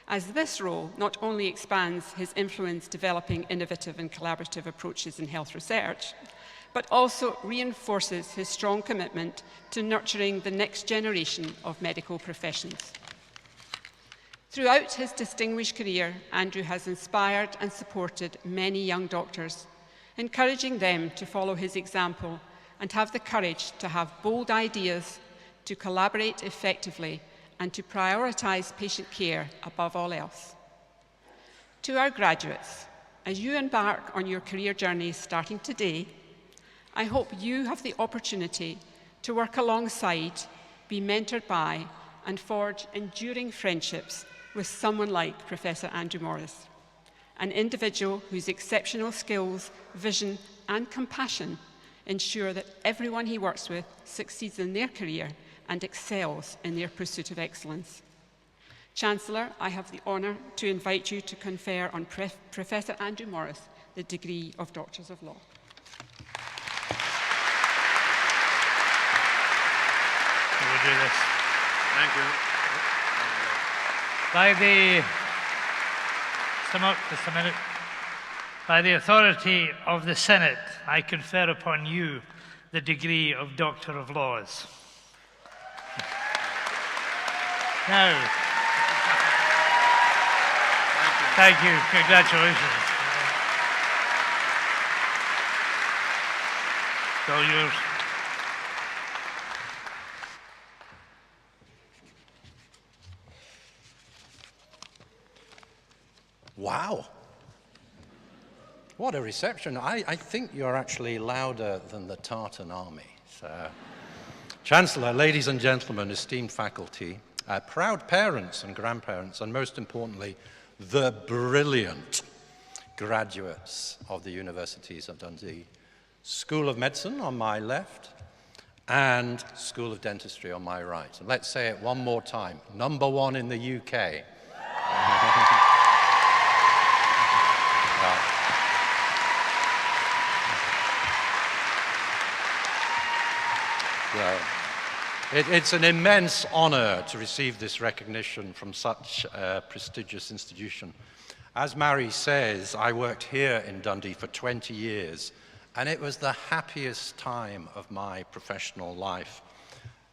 as this role not only expands his influence developing innovative and collaborative approaches in health research, but also reinforces his strong commitment to nurturing the next generation of medical professions. Throughout his distinguished career, Andrew has inspired and supported many young doctors, encouraging them to follow his example and have the courage to have bold ideas, to collaborate effectively, and to prioritise patient care above all else. To our graduates, as you embark on your career journeys starting today, I hope you have the opportunity to work alongside, be mentored by, and forge enduring friendships with someone like Professor Andrew Morris, an individual whose exceptional skills, vision, and compassion ensure that everyone he works with succeeds in their career and excels in their pursuit of excellence. Chancellor, I have the honour to invite you to confer on Professor Andrew Morris the degree of Doctors of Law. Do this. Thank you. Just a minute. By the authority of the Senate, I confer upon you the degree of Doctor of Laws. Now, thank you. Congratulations. It's all yours. Wow. What a reception. I think you're actually louder than the Tartan army. So, Chancellor, ladies and gentlemen, esteemed faculty, proud parents and grandparents, and most importantly, the brilliant graduates of the universities of Dundee. School of Medicine on my left and School of Dentistry on my right. And let's say it one more time. Number one in the UK. It's an immense honor to receive this recognition from such a prestigious institution. As Mary says, I worked here in Dundee for 20 years, and it was the happiest time of my professional life.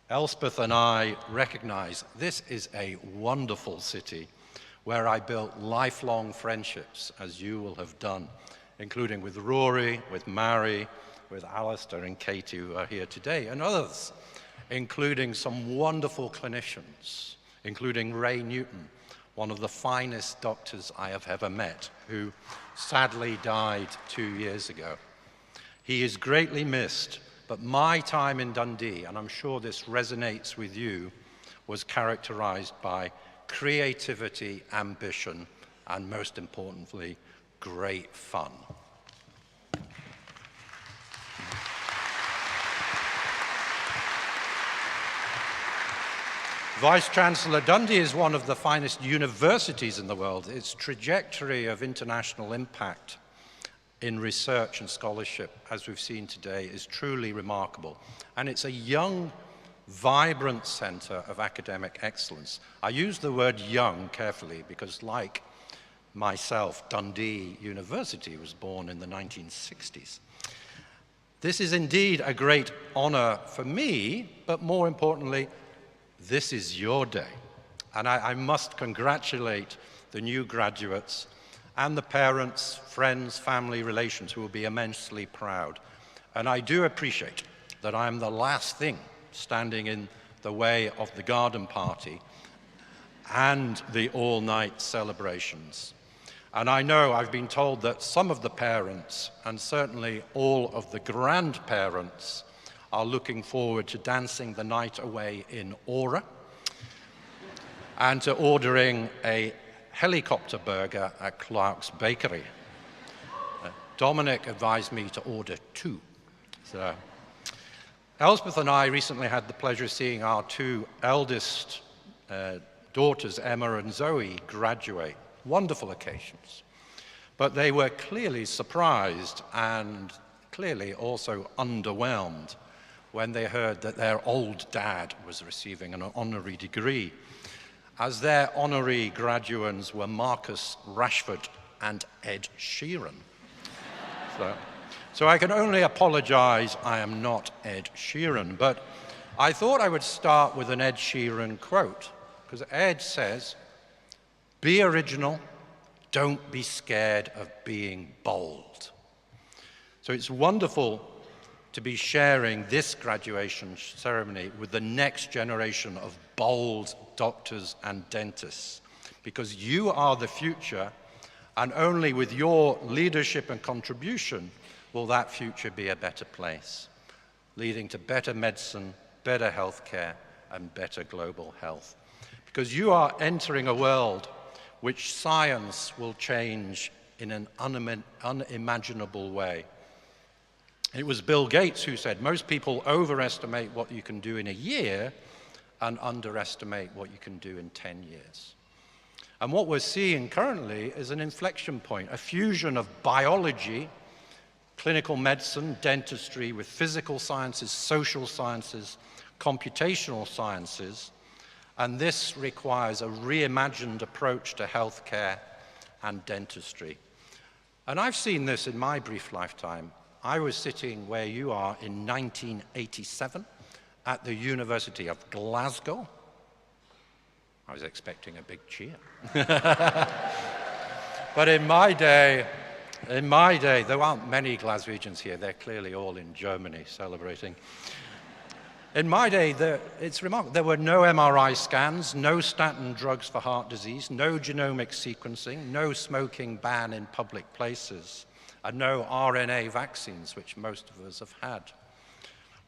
Elspeth and I recognize this is a wonderful city where I built lifelong friendships, as you will have done, including with Rory, with Mary, with Alistair and Katie, who are here today, and others, including some wonderful clinicians, including Ray Newton, one of the finest doctors I have ever met, who sadly died 2 years ago. He is greatly missed, but my time in Dundee, and I'm sure this resonates with you, was characterized by creativity, ambition, and most importantly, great fun. Vice-Chancellor, Dundee is one of the finest universities in the world. Its trajectory of international impact in research and scholarship, as we've seen today, is truly remarkable. And it's a young, vibrant centre of academic excellence. I use the word young carefully because, like myself, Dundee University was born in the 1960s. This is indeed a great honour for me, but more importantly, this is your day, and I must congratulate the new graduates and the parents, friends, family relations who will be immensely proud. And I do appreciate that I'm the last thing standing in the way of the garden party and the all-night celebrations. And I know I've been told that some of the parents, and certainly all of the grandparents, are looking forward to dancing the night away in Aura and to ordering a helicopter burger at Clark's Bakery. Dominic advised me to order 2. So, Elspeth and I recently had the pleasure of seeing our 2 eldest daughters, Emma and Zoe, graduate. Wonderful occasions. But they were clearly surprised and clearly also underwhelmed when they heard that their old dad was receiving an honorary degree, as their honorary graduands were Marcus Rashford and Ed Sheeran. So I can only apologize I am not Ed Sheeran, but I thought I would start with an Ed Sheeran quote, because Ed says, "Be original, don't be scared of being bold." So it's wonderful to be sharing this graduation ceremony with the next generation of bold doctors and dentists, because you are the future, and only with your leadership and contribution will that future be a better place, leading to better medicine, better healthcare, and better global health. Because you are entering a world which science will change in an unimaginable way. It was Bill Gates who said, most people overestimate what you can do in a year and underestimate what you can do in 10 years. And what we're seeing currently is an inflection point, a fusion of biology, clinical medicine, dentistry with physical sciences, social sciences, computational sciences, and this requires a reimagined approach to healthcare and dentistry. And I've seen this in my brief lifetime. I was sitting where you are in 1987 at the University of Glasgow. I was expecting a big cheer. But in my day, In my day, there aren't many Glaswegians here. They're clearly all in Germany celebrating. In my day, it's remarkable. There were no MRI scans, no statin drugs for heart disease, no genomic sequencing, no smoking ban in public places, and no RNA vaccines, which most of us have had.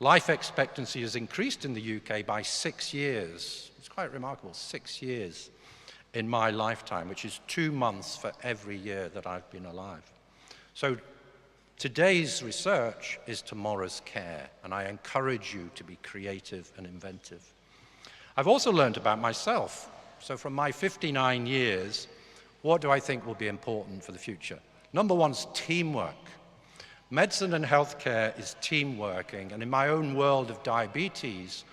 Life expectancy has increased in the UK by 6 years. It's quite remarkable, 6 years in my lifetime, which is 2 months for every year that I've been alive. So today's research is tomorrow's care, and I encourage you to be creative and inventive. I've also learned about myself. So from my 59 years, what do I think will be important for the future? Number one is teamwork. Medicine and healthcare is team working, and in my own world of diabetes,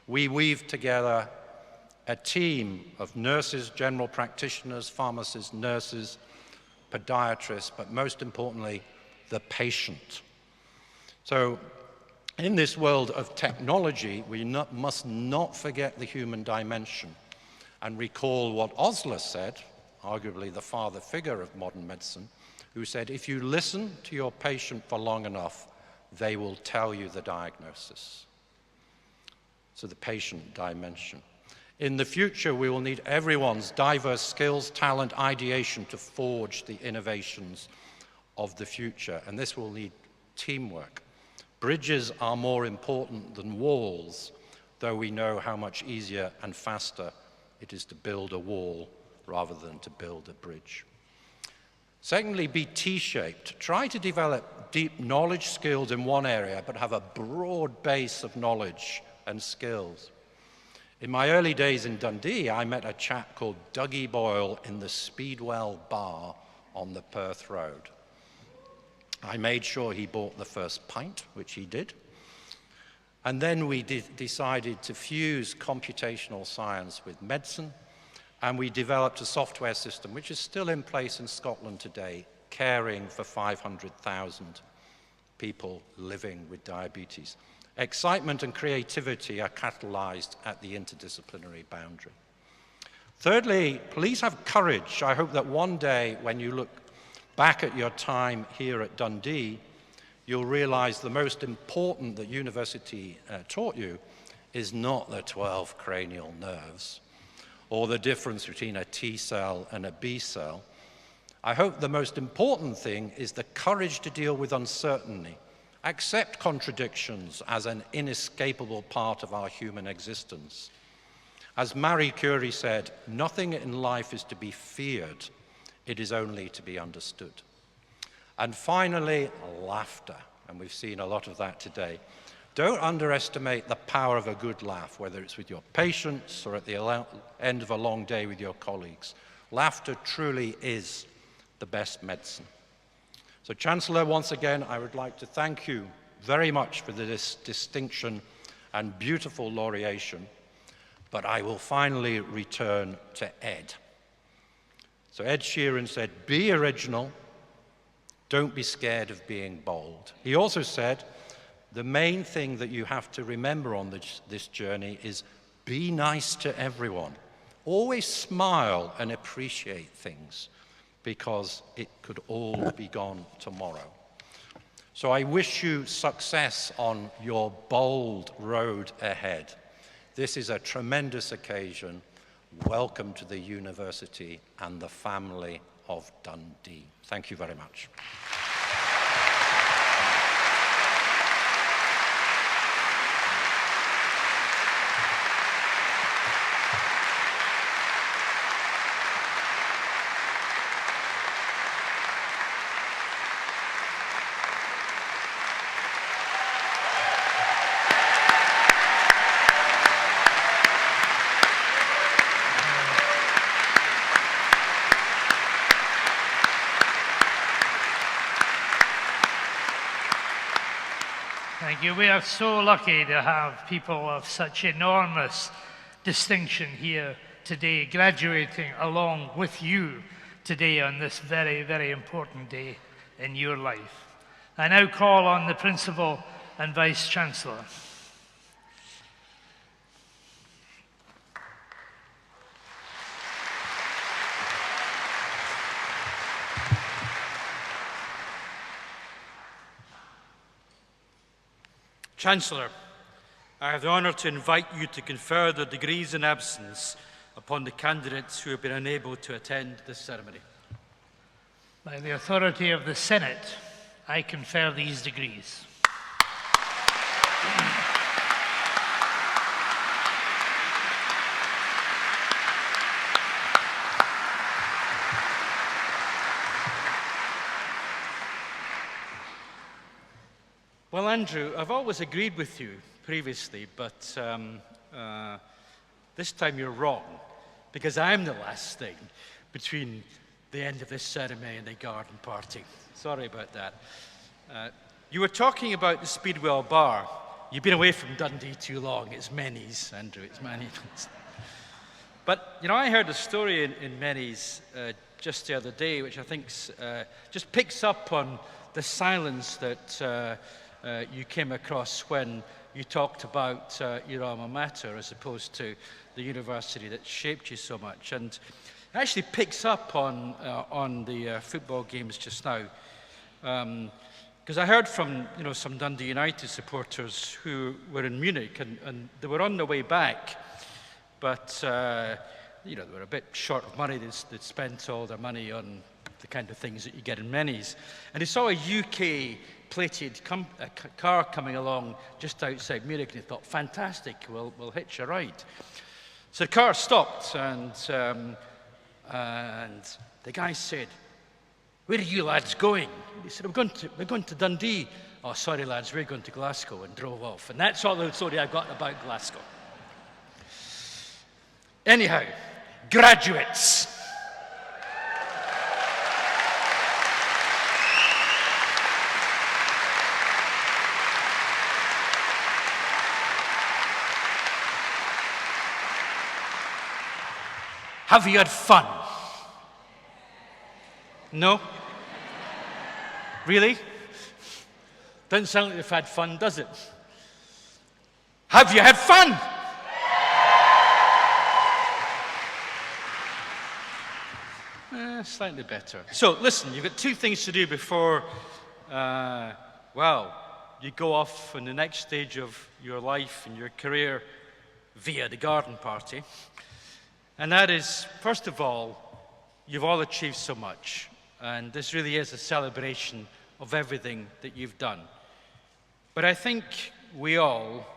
we weave together a team of nurses, general practitioners, pharmacists, nurses, podiatrists, but most importantly, the patient. So in this world of technology, we must not forget the human dimension and recall what Osler said, arguably the father figure of modern medicine, who said, if you listen to your patient for long enough, they will tell you the diagnosis. So the patient dimension. In the future, we will need everyone's diverse skills, talent, ideation to forge the innovations of the future, and this will need teamwork. Bridges are more important than walls, though we know how much easier and faster it is to build a wall rather than to build a bridge. Secondly, be T-shaped. Try to develop deep knowledge skills in one area, but have a broad base of knowledge and skills. In my early days in Dundee, I met a chap called Dougie Boyle in the Speedwell bar on the Perth Road. I made sure he bought the first pint, which he did. And then we decided to fuse computational science with medicine, and we developed a software system which is still in place in Scotland today, caring for 500,000 people living with diabetes. Excitement and creativity are catalyzed at the interdisciplinary boundary. Thirdly, please have courage. I hope that one day when you look back at your time here at Dundee, you'll realize the most important that university taught you is not the 12 cranial nerves or the difference between a T cell and a B cell. I hope the most important thing is the courage to deal with uncertainty, accept contradictions as an inescapable part of our human existence. As Marie Curie said, nothing in life is to be feared, it is only to be understood. And finally, laughter, and we've seen a lot of that today. Don't underestimate the power of a good laugh, whether it's with your patients or at the end of a long day with your colleagues. Laughter truly is the best medicine. So, Chancellor, once again, I would like to thank you very much for this distinction and beautiful laureation, but I will finally return to Ed. So Ed Sheeran said, be original, don't be scared of being bold. He also said, the main thing that you have to remember on this journey is be nice to everyone. Always smile and appreciate things, because it could all be gone tomorrow. So I wish you success on your bold road ahead. This is a tremendous occasion. Welcome to the university and the family of Dundee. Thank you very much. Thank you. We are so lucky to have people of such enormous distinction here today, graduating along with you today on this very, very important day in your life. I now call on the Principal and Vice-Chancellor. Chancellor, I have the honour to invite you to confer the degrees in absence upon the candidates who have been unable to attend this ceremony. By the authority of the Senate, I confer these degrees. Well, Andrew, I've always agreed with you previously, but this time you're wrong, because I'm the last thing between the end of this ceremony and the garden party. Sorry about that. You were talking about the Speedwell Bar. You've been away from Dundee too long. It's Menny's, Andrew, it's Menny's. But, you know, I heard a story in Menny's just the other day, which I think just picks up on the silence that you came across when you talked about your alma mater as opposed to the university that shaped you so much. And it actually picks up on the football games just now. Because I heard from some Dundee United supporters who were in Munich and they were on their way back, but they were a bit short of money. They'd spent all their money on the kind of things that you get in Menny's. And they saw a UK plated car coming along just outside Munich, and they thought, fantastic, we'll hitch a ride. So the car stopped, and the guy said, "Where are you lads going?" He said, we're going to Dundee. "Oh, sorry lads, we're going to Glasgow," and drove off. And that's all the story I got about Glasgow. Anyhow, graduates. Have you had fun? No? Really? Doesn't sound like you've had fun, does it? Have you had fun? Slightly better. So listen, you've got two things to do before, you go off on the next stage of your life and your career via the garden party. And that is, first of all, you've all achieved so much. And this really is a celebration of everything that you've done. But I think you all,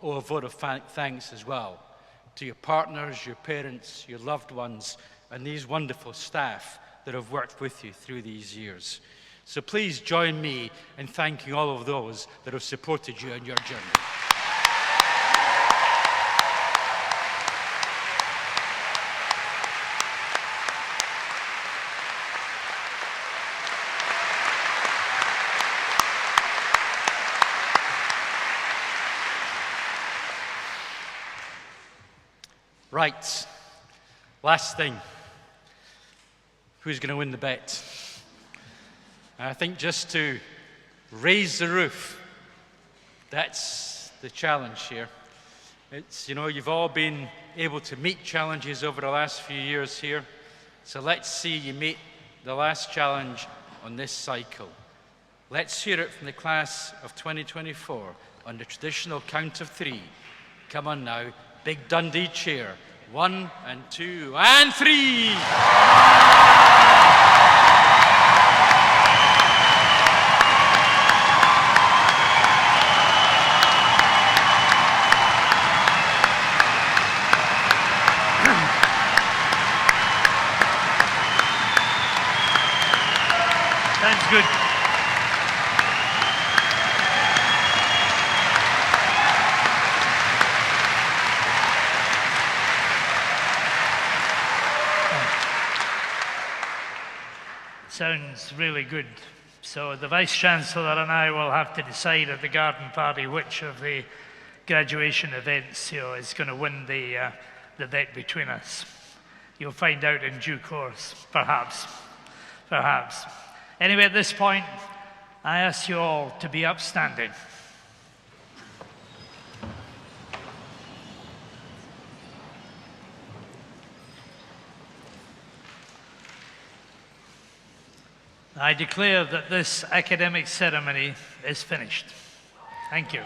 owe a vote of thanks as well to your partners, your parents, your loved ones, and these wonderful staff that have worked with you through these years. So please join me in thanking all of those that have supported you in your journey. Right, last thing. Who's going to win the bet? I think just to raise the roof, that's the challenge here. It's, you've all been able to meet challenges over the last few years here. So let's see you meet the last challenge on this cycle. Let's hear it from the class of 2024 on the traditional count of three. Come on now, big Dundee cheer. 1 and 2 and 3. Sounds good. Sounds really good. So the Vice-Chancellor and I will have to decide at the garden party which of the graduation events is going to win the bet between us. You'll find out in due course, perhaps. Perhaps. Anyway, at this point, I ask you all to be upstanding. I declare that this academic ceremony is finished. Thank you.